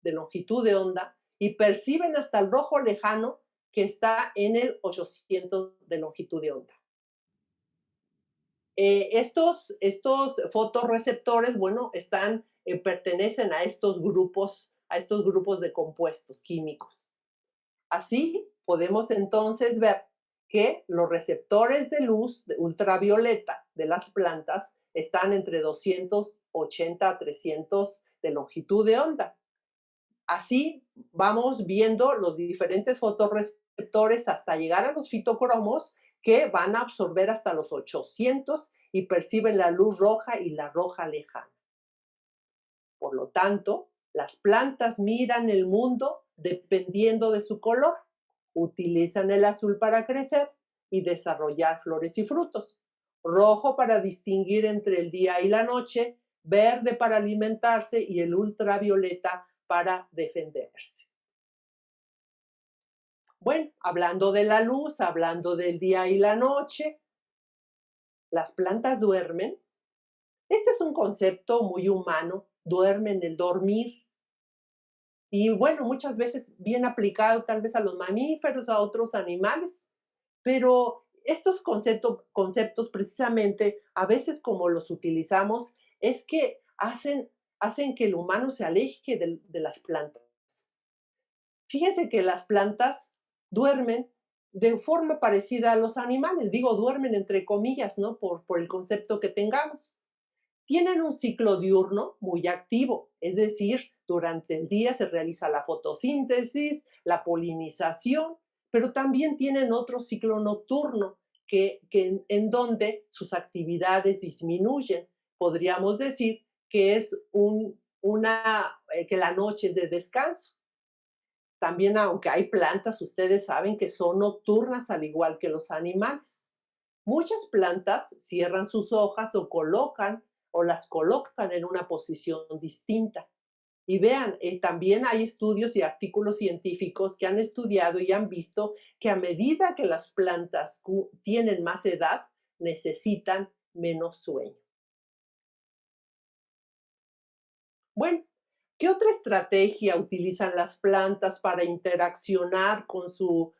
Speaker 1: de longitud de onda, y perciben hasta el rojo lejano, que está en el 800 de longitud de onda. Estos fotorreceptores, bueno, pertenecen a estos grupos de compuestos químicos. Así podemos entonces ver que los receptores de luz ultravioleta de las plantas están entre 280 a 300 de longitud de onda. Así vamos viendo los diferentes fotorreceptores hasta llegar a los fitocromos, que van a absorber hasta los 800 y perciben la luz roja y la roja lejana. Por lo tanto, las plantas miran el mundo dependiendo de su color. Utilizan el azul para crecer y desarrollar flores y frutos, rojo para distinguir entre el día y la noche, verde para alimentarse y el ultravioleta para defenderse. Bueno, hablando de la luz, hablando del día y la noche, las plantas duermen. Este es un concepto muy humano, duermen, el dormir. Y bueno, muchas veces bien aplicado tal vez a los mamíferos, a otros animales. Pero estos conceptos precisamente, a veces como los utilizamos, es que hacen que el humano se aleje de las plantas. Fíjense que las plantas duermen de forma parecida a los animales. Digo, duermen entre comillas, ¿no? Por el concepto que tengamos. Tienen un ciclo diurno muy activo, es decir, durante el día se realiza la fotosíntesis, la polinización, pero también tienen otro ciclo nocturno en donde sus actividades disminuyen. Podríamos decir que que la noche es de descanso. También, aunque hay plantas, ustedes saben que son nocturnas al igual que los animales. Muchas plantas cierran sus hojas o las colocan en una posición distinta. Y vean, también hay estudios y artículos científicos que han estudiado y han visto que a medida que las plantas tienen más edad, necesitan menos sueño. Bueno, ¿qué otra estrategia utilizan las plantas para interaccionar con su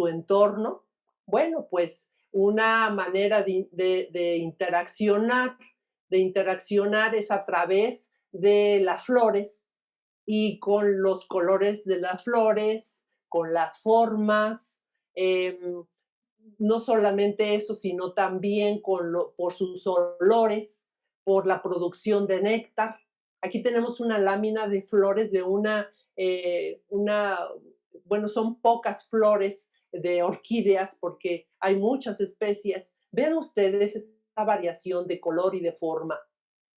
Speaker 1: entorno? Bueno, pues una manera de interaccionar es a través de las flores y con los colores de las flores, con las formas, no solamente eso, sino también por sus olores, por la producción de néctar. Aquí tenemos una lámina de flores de bueno, son pocas flores de orquídeas porque hay muchas especies. Vean ustedes esta variación de color y de forma,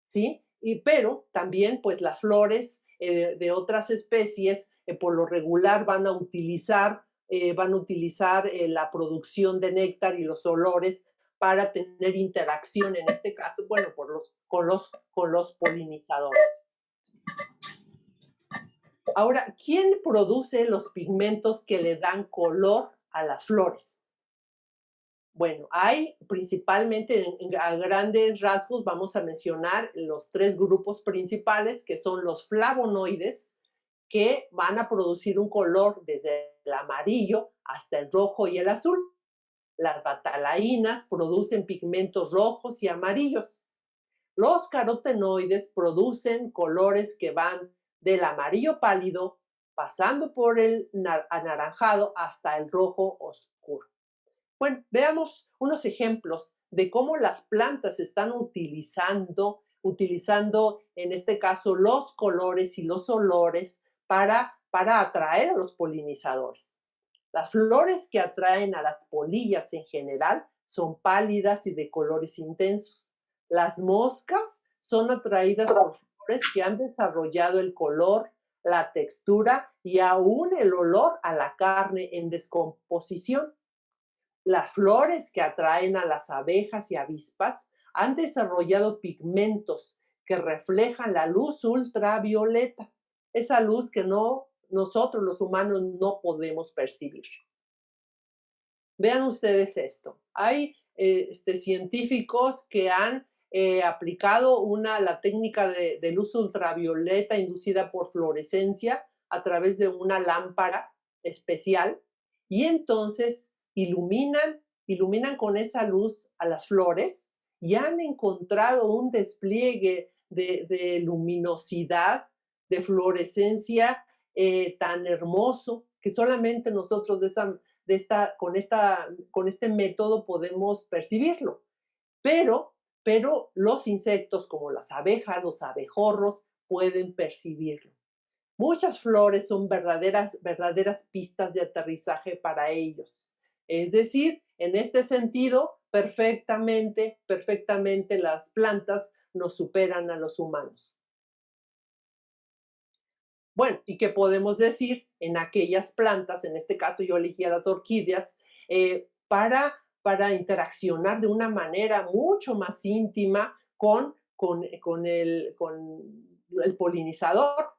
Speaker 1: ¿sí? Pero también, pues las flores de otras especies, por lo regular van a utilizar la producción de néctar y los olores para tener interacción, en este caso, bueno, con los polinizadores. Ahora, ¿quién produce los pigmentos que le dan color a las flores? Bueno, hay principalmente a grandes rasgos, vamos a mencionar los tres grupos principales, que son los flavonoides, que van a producir un color desde el amarillo hasta el rojo y el azul. Las batalainas producen pigmentos rojos y amarillos. Los carotenoides producen colores que van del amarillo pálido, pasando por el anaranjado hasta el rojo oscuro. Bueno, veamos unos ejemplos de cómo las plantas están utilizando en este caso los colores y los olores para atraer a los polinizadores. Las flores que atraen a las polillas en general son pálidas y de colores intensos. Las moscas son atraídas por flores que han desarrollado el color, la textura y aún el olor a la carne en descomposición. Las flores que atraen a las abejas y avispas han desarrollado pigmentos que reflejan la luz ultravioleta, esa luz que nosotros los humanos no podemos percibir. Vean ustedes esto. Hay científicos que han aplicado la técnica de luz ultravioleta inducida por fluorescencia a través de una lámpara especial y entonces iluminan con esa luz a las flores y han encontrado un despliegue de luminosidad, de fluorescencia tan hermoso que solamente nosotros con este método podemos percibirlo. Pero, pero los insectos como las abejas, los abejorros, pueden percibirlo. Muchas flores son verdaderas pistas de aterrizaje para ellos. Es decir, en este sentido, perfectamente las plantas nos superan a los humanos. Bueno, ¿y qué podemos decir en aquellas plantas? En este caso yo elegí a las orquídeas para interaccionar de una manera mucho más íntima con el polinizador.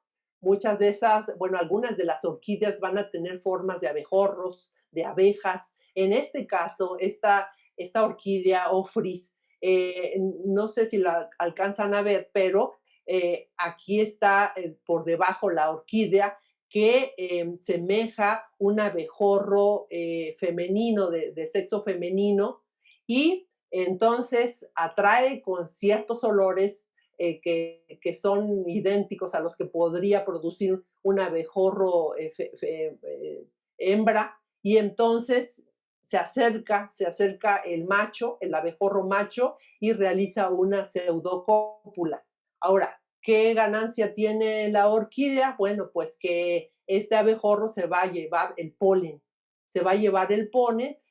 Speaker 1: Muchas de esas, bueno, algunas de las orquídeas van a tener formas de abejorros, de abejas. En este caso, esta orquídea Ophrys, no sé si la alcanzan a ver, pero aquí está por debajo la orquídea que semeja un abejorro femenino, de sexo femenino, y entonces atrae con ciertos olores que son idénticos a los que podría producir un abejorro hembra, y entonces se acerca el macho, el abejorro macho, y realiza una pseudocópula. Ahora, ¿qué ganancia tiene la orquídea? Bueno, pues que este abejorro se va a llevar el polen,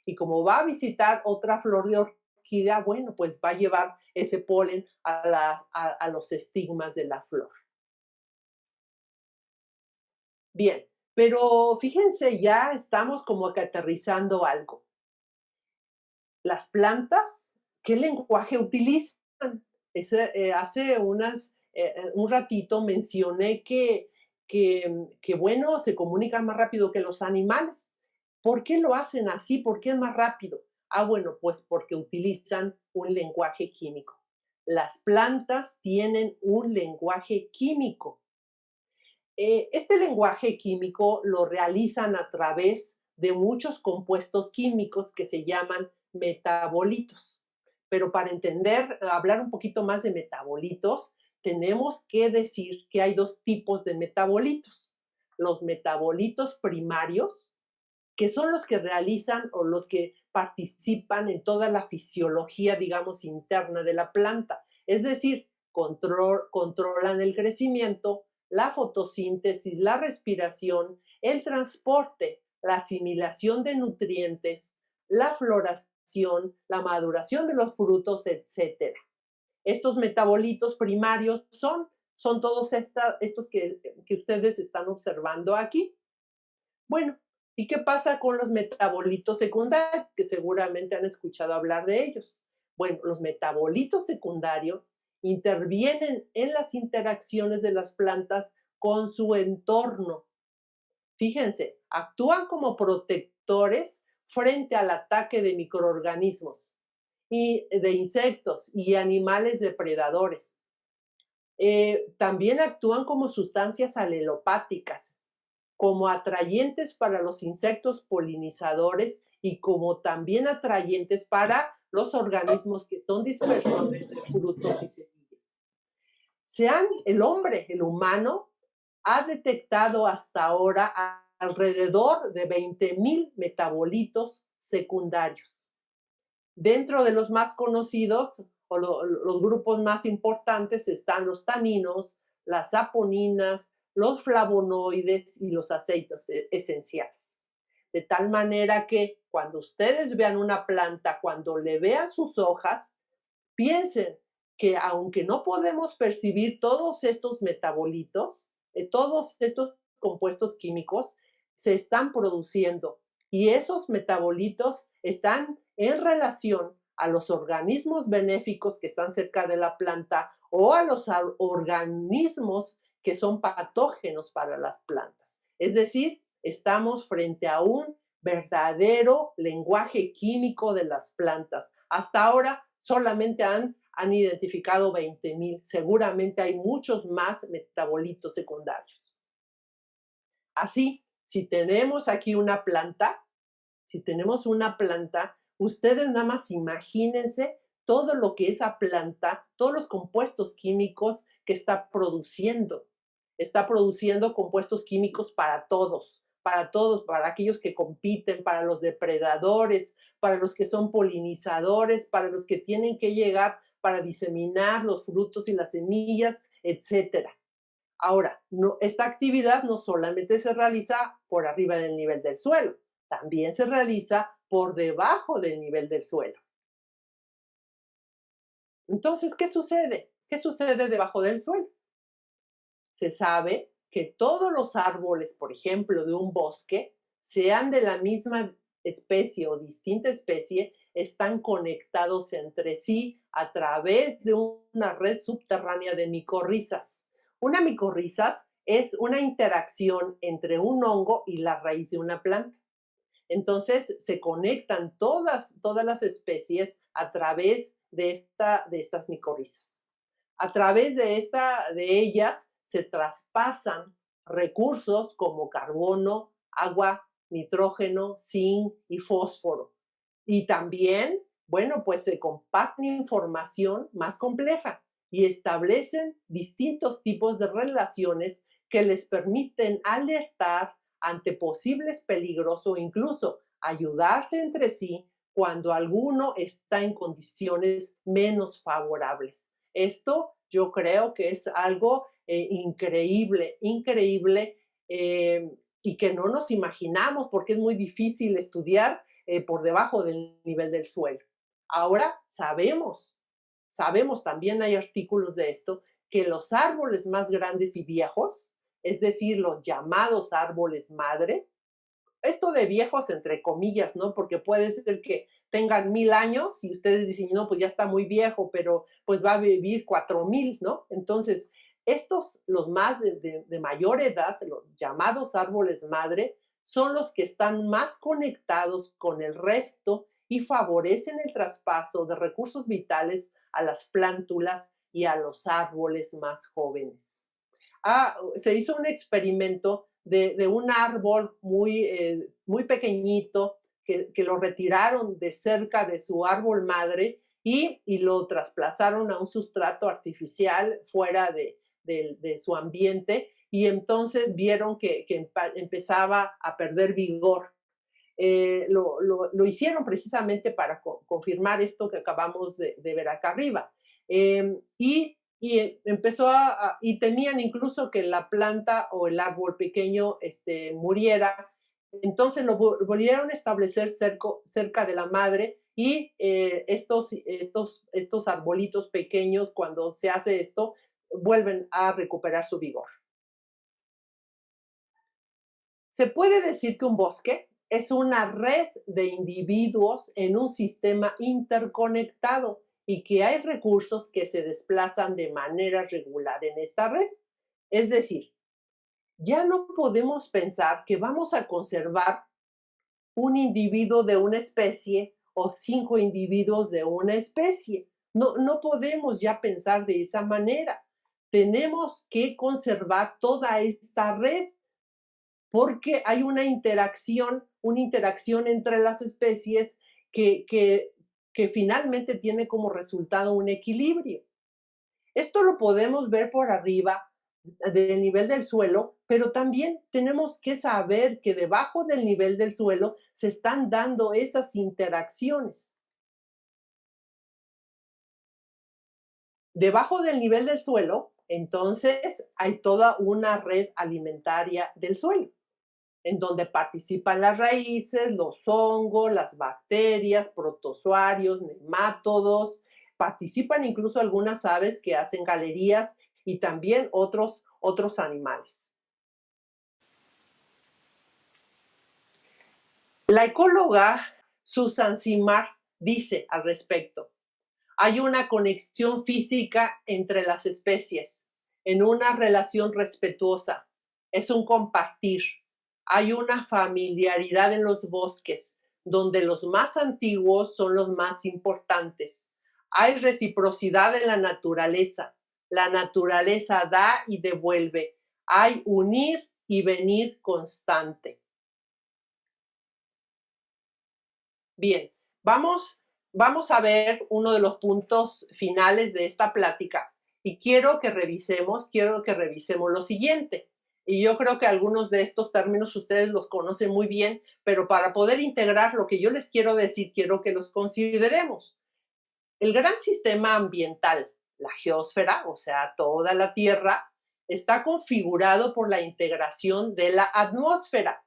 Speaker 1: y como va a visitar otra flor de orquídea, bueno, pues va a llevar ese polen a los estigmas de la flor. Bien, pero fíjense, ya estamos como que aterrizando algo. Las plantas, ¿qué lenguaje utilizan? Hace un ratito mencioné que, bueno, se comunican más rápido que los animales. ¿Por qué lo hacen así? ¿Por qué es más rápido? Ah, bueno, pues porque utilizan un lenguaje químico. Las plantas tienen un lenguaje químico. Este lenguaje químico lo realizan a través de muchos compuestos químicos que se llaman metabolitos. Pero para hablar un poquito más de metabolitos, tenemos que decir que hay dos tipos de metabolitos. Los metabolitos primarios, que son los que realizan o los que participan en toda la fisiología, digamos, interna de la planta. Es decir, controlan el crecimiento, la fotosíntesis, la respiración, el transporte, la asimilación de nutrientes, la floración, la maduración de los frutos, etcétera. Estos metabolitos primarios son todos estos que ustedes están observando aquí. Bueno, ¿y qué pasa con los metabolitos secundarios? Que seguramente han escuchado hablar de ellos. Bueno, los metabolitos secundarios intervienen en las interacciones de las plantas con su entorno. Fíjense, actúan como protectores frente al ataque de microorganismos y de insectos y animales depredadores. También actúan como sustancias alelopáticas, como atrayentes para los insectos polinizadores y como también atrayentes para los organismos que son dispersores de frutos y semillas. El hombre, el humano, ha detectado hasta ahora alrededor de 20,000 metabolitos secundarios. Dentro de los más conocidos o los grupos más importantes están los taninos, las saponinas, los flavonoides y los aceites esenciales. De tal manera que cuando ustedes vean una planta, cuando le vean sus hojas, piensen que aunque no podemos percibir todos estos metabolitos, todos estos compuestos químicos se están produciendo y esos metabolitos están en relación a los organismos benéficos que están cerca de la planta o a los organismos que son patógenos para las plantas. Es decir, estamos frente a un verdadero lenguaje químico de las plantas. Hasta ahora solamente han identificado 20,000. Seguramente hay muchos más metabolitos secundarios. Así, si tenemos una planta, ustedes nada más imagínense todo lo que esa planta, todos los compuestos químicos que está produciendo. Está produciendo compuestos químicos para todos, para aquellos que compiten, para los depredadores, para los que son polinizadores, para los que tienen que llegar para diseminar los frutos y las semillas, etcétera. Ahora, esta actividad no solamente se realiza por arriba del nivel del suelo, también se realiza por debajo del nivel del suelo. Entonces, ¿qué sucede? ¿Qué sucede debajo del suelo? Se sabe que todos los árboles, por ejemplo, de un bosque, sean de la misma especie o distinta especie, están conectados entre sí a través de una red subterránea de micorrizas. Una micorrizas es una interacción entre un hongo y la raíz de una planta. Entonces se conectan todas las especies a través de estas micorrizas. A través de ellas se traspasan recursos como carbono, agua, nitrógeno, zinc y fósforo. Y también, bueno, pues se compacta información más compleja y establecen distintos tipos de relaciones que les permiten alertar ante posibles peligros o incluso ayudarse entre sí cuando alguno está en condiciones menos favorables. Esto yo creo que es algo increíble, increíble y que no nos imaginamos porque es muy difícil estudiar por debajo del nivel del suelo. Ahora sabemos también hay artículos de esto, que los árboles más grandes y viejos, es decir, los llamados árboles madre, esto de viejos entre comillas, ¿no? Porque puede ser que tengan 1,000 años y ustedes dicen, no, pues ya está muy viejo, pero pues va a vivir 4,000, ¿no? Entonces, los más de mayor edad, los llamados árboles madre, son los que están más conectados con el resto y favorecen el traspaso de recursos vitales a las plántulas y a los árboles más jóvenes. Se hizo un experimento de un árbol muy pequeñito que lo retiraron de cerca de su árbol madre y lo trasplazaron a un sustrato artificial fuera de su ambiente y entonces vieron que empezaba a perder vigor. Lo hicieron precisamente para confirmar esto que acabamos de ver acá arriba. Y temían incluso que la planta o el árbol pequeño muriera. Entonces lo volvieron a establecer cerca de la madre y estos arbolitos pequeños, cuando se hace esto, vuelven a recuperar su vigor. Se puede decir que un bosque es una red de individuos en un sistema interconectado y que hay recursos que se desplazan de manera regular en esta red. Es decir, ya no podemos pensar que vamos a conservar un individuo de una especie o 5 individuos de una especie. No podemos ya pensar de esa manera. Tenemos que conservar toda esta red porque hay una interacción entre las especies que, que, que finalmente tiene como resultado un equilibrio. Esto lo podemos ver por arriba del nivel del suelo, pero también tenemos que saber que debajo del nivel del suelo se están dando esas interacciones. Debajo del nivel del suelo, entonces hay toda una red alimentaria del suelo, en donde participan las raíces, los hongos, las bacterias, protozoarios, nemátodos, participan incluso algunas aves que hacen galerías y también otros animales. La ecóloga Susan Simard dice al respecto, hay una conexión física entre las especies, en una relación respetuosa, es un compartir. Hay una familiaridad en los bosques, donde los más antiguos son los más importantes. Hay reciprocidad en la naturaleza da y devuelve. Hay unir y venir constante. Bien, vamos a ver uno de los puntos finales de esta plática y quiero que revisemos lo siguiente. Y yo creo que algunos de estos términos ustedes los conocen muy bien, pero para poder integrar lo que yo les quiero decir, quiero que los consideremos. El gran sistema ambiental, la geósfera, o sea, toda la Tierra, está configurado por la integración de la atmósfera,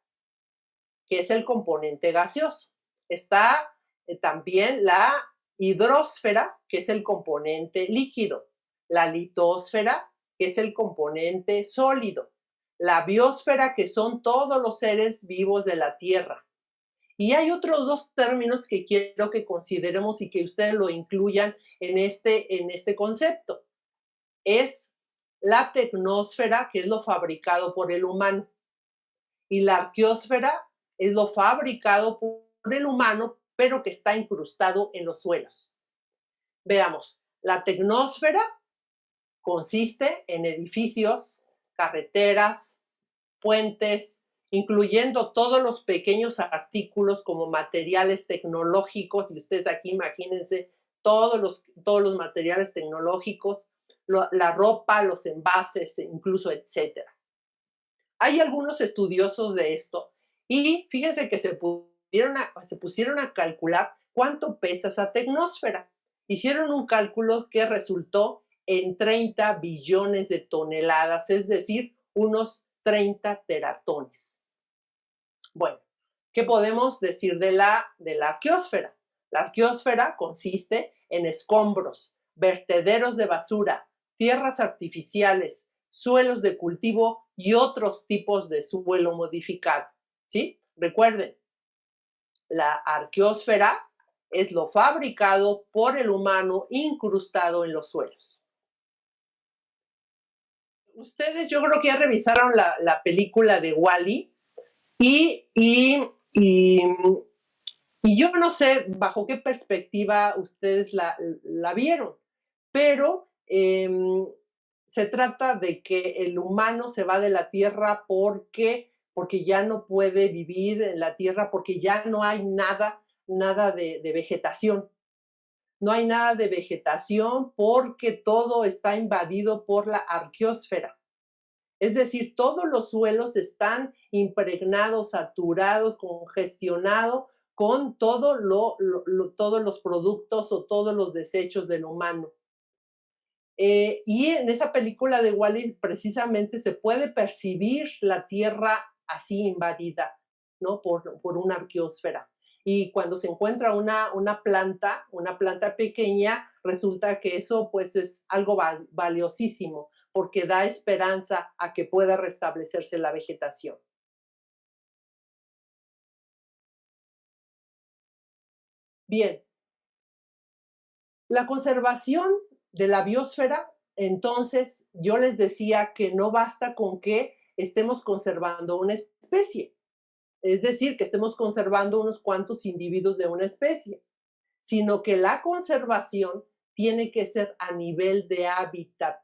Speaker 1: que es el componente gaseoso. Está también la hidrosfera, que es el componente líquido, la litosfera, que es el componente sólido, la biosfera, que son todos los seres vivos de la Tierra. Y hay otros dos términos que quiero que consideremos y que ustedes lo incluyan en este concepto. Es la tecnosfera, que es lo fabricado por el humano, y la arqueósfera es lo fabricado por el humano, pero que está incrustado en los suelos. Veamos, la tecnosfera consiste en edificios, carreteras, puentes, incluyendo todos los pequeños artículos como materiales tecnológicos, y ustedes aquí imagínense todos los materiales tecnológicos, la ropa, los envases, incluso etcétera. Hay algunos estudiosos de esto y fíjense que se pusieron a calcular cuánto pesa esa tecnosfera. Hicieron un cálculo que resultó en 30 billones de toneladas, es decir, unos 30 teratones. Bueno, ¿qué podemos decir de la arqueósfera? La arqueósfera consiste en escombros, vertederos de basura, tierras artificiales, suelos de cultivo y otros tipos de suelo modificado. ¿Sí? Recuerden, la arqueósfera es lo fabricado por el humano incrustado en los suelos. Ustedes yo creo que ya revisaron la película de Wall-E y, y, y, y yo no sé bajo qué perspectiva ustedes la vieron, pero se trata de que el humano se va de la Tierra porque ya no puede vivir en la Tierra, porque ya no hay nada de vegetación. No hay nada de vegetación porque todo está invadido por la arqueósfera. Es decir, todos los suelos están impregnados, saturados, congestionados con todos los productos o todos los desechos del humano. Y en esa película de Wall-E precisamente se puede percibir la Tierra así invadida, ¿no? Por una arqueósfera. Y cuando se encuentra una planta pequeña, resulta que eso pues es algo valiosísimo porque da esperanza a que pueda restablecerse la vegetación. Bien, la conservación de la biosfera, entonces yo les decía que no basta con que estemos conservando una especie. es decir, que estemos conservando unos cuantos individuos de una especie, sino que la conservación tiene que ser a nivel de hábitat,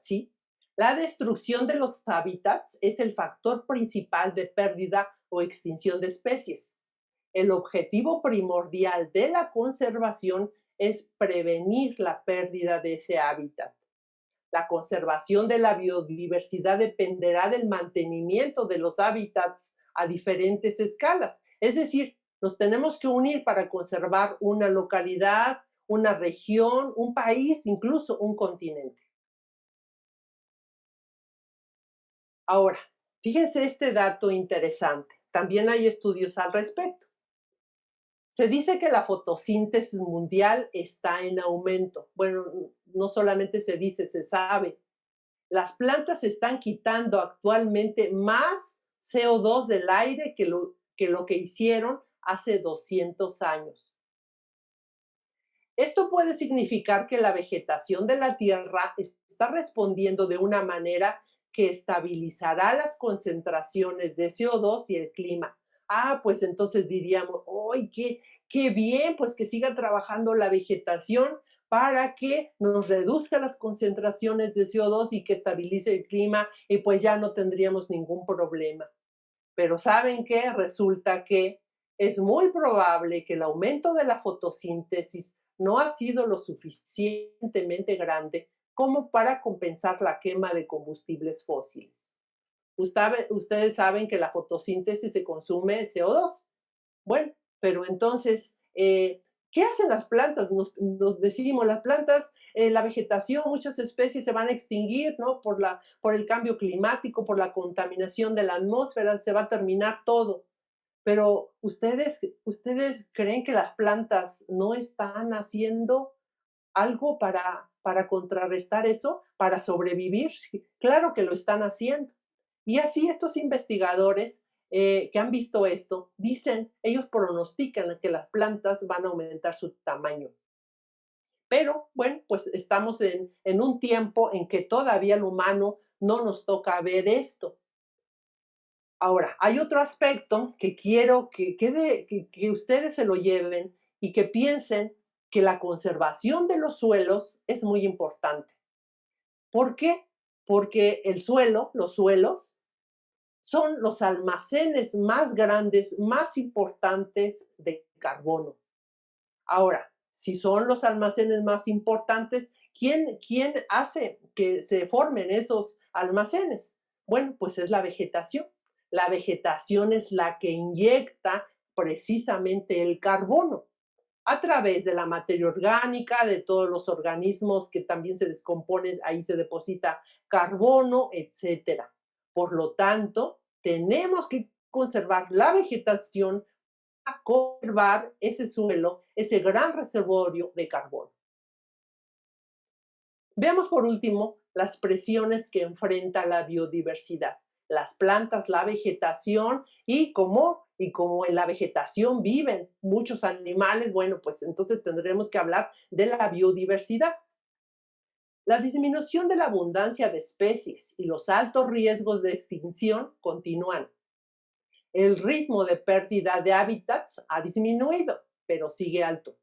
Speaker 1: ¿sí? La destrucción de los hábitats es el factor principal de pérdida o extinción de especies. El objetivo primordial de la conservación es prevenir la pérdida de ese hábitat. La conservación de la biodiversidad dependerá del mantenimiento de los hábitats a diferentes escalas. Es decir, nos tenemos que unir para conservar una localidad, una región, un país, incluso un continente. Ahora, fíjense este dato interesante. También hay estudios al respecto. Se dice que la fotosíntesis mundial está en aumento. Bueno, no solamente se dice, se sabe. Las plantas están quitando actualmente más CO2 del aire que lo que hicieron hace 200 años. Esto puede significar que la vegetación de la Tierra está respondiendo de una manera que estabilizará las concentraciones de CO2 y el clima. Pues entonces diríamos, ¡ay, qué bien! Pues que siga trabajando la vegetación para que nos reduzca las concentraciones de CO2 y que estabilice el clima y pues ya no tendríamos ningún problema. Pero ¿saben qué? Resulta que es muy probable que el aumento de la fotosíntesis no ha sido lo suficientemente grande como para compensar la quema de combustibles fósiles. Ustedes saben que la fotosíntesis se consume CO2. Bueno, pero entonces, ¿qué hacen las plantas? Nos decimos, las plantas, la vegetación, muchas especies se van a extinguir, ¿no? Por el cambio climático, por la contaminación de la atmósfera, se va a terminar todo. Pero ¿ustedes creen que las plantas no están haciendo algo para contrarrestar eso, para sobrevivir? Sí, claro que lo están haciendo. Y así estos investigadores que han visto esto, dicen, ellos pronostican que las plantas van a aumentar su tamaño. Pero bueno, pues estamos en un tiempo en que todavía el humano no nos toca ver esto. Ahora, hay otro aspecto que quiero que ustedes se lo lleven y que piensen que la conservación de los suelos es muy importante. ¿Por qué? Porque los suelos, son los almacenes más grandes, más importantes de carbono. Ahora, si son los almacenes más importantes, ¿quién hace que se formen esos almacenes? Bueno, pues es la vegetación. La vegetación es la que inyecta precisamente el carbono a través de la materia orgánica, de todos los organismos que también se descomponen, ahí se deposita carbono, etcétera. Por lo tanto, tenemos que conservar la vegetación a conservar ese suelo, ese gran reservorio de carbono. Veamos por último las presiones que enfrenta la biodiversidad, las plantas, la vegetación y como en la vegetación viven muchos animales, bueno, pues entonces tendremos que hablar de la biodiversidad. La disminución de la abundancia de especies y los altos riesgos de extinción continúan. El ritmo de pérdida de hábitats ha disminuido, pero sigue alto.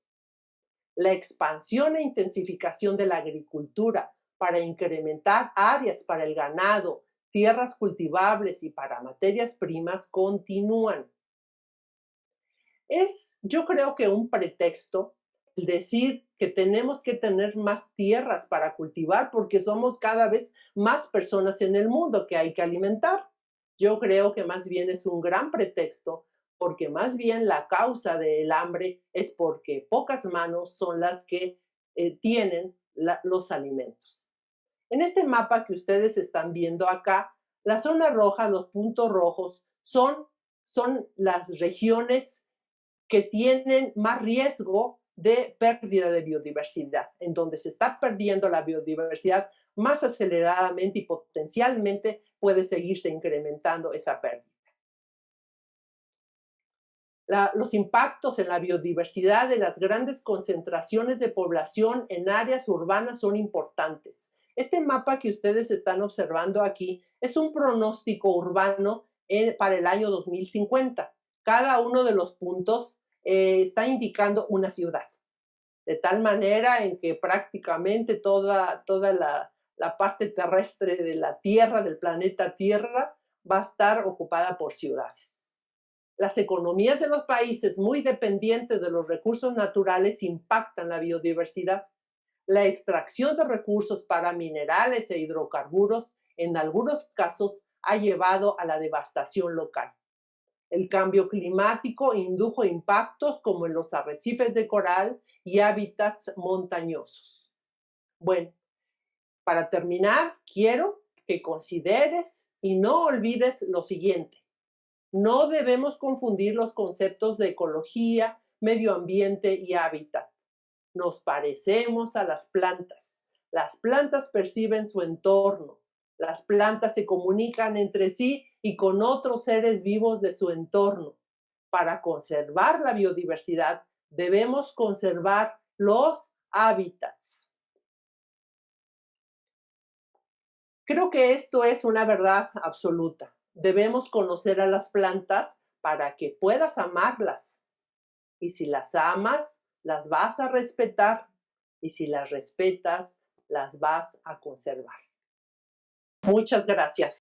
Speaker 1: La expansión e intensificación de la agricultura para incrementar áreas para el ganado, tierras cultivables y para materias primas continúan. Yo creo que un pretexto el decir que tenemos que tener más tierras para cultivar porque somos cada vez más personas en el mundo que hay que alimentar. Yo creo que más bien es un gran pretexto porque más bien la causa del hambre es porque pocas manos son las que tienen los alimentos. En este mapa que ustedes están viendo acá, la zona roja, los puntos rojos, son las regiones que tienen más riesgo de pérdida de biodiversidad, en donde se está perdiendo la biodiversidad más aceleradamente y potencialmente puede seguirse incrementando esa pérdida. Los impactos en la biodiversidad de las grandes concentraciones de población en áreas urbanas son importantes. Este mapa que ustedes están observando aquí es un pronóstico urbano para el año 2050. Cada uno de los puntos está indicando una ciudad, de tal manera en que prácticamente toda la parte terrestre de la Tierra, del planeta Tierra, va a estar ocupada por ciudades. Las economías de los países muy dependientes de los recursos naturales impactan la biodiversidad. La extracción de recursos para minerales e hidrocarburos en algunos casos ha llevado a la devastación local. El cambio climático indujo impactos como en los arrecifes de coral y hábitats montañosos. Bueno, para terminar, quiero que consideres y no olvides lo siguiente. No debemos confundir los conceptos de ecología, medio ambiente y hábitat. Nos parecemos a las plantas. Las plantas perciben su entorno. Las plantas se comunican entre sí y con otros seres vivos de su entorno. Para conservar la biodiversidad, debemos conservar los hábitats. Creo que esto es una verdad absoluta. Debemos conocer a las plantas para que puedas amarlas. Y si las amas, las vas a respetar. Y si las respetas, las vas a conservar. Muchas gracias.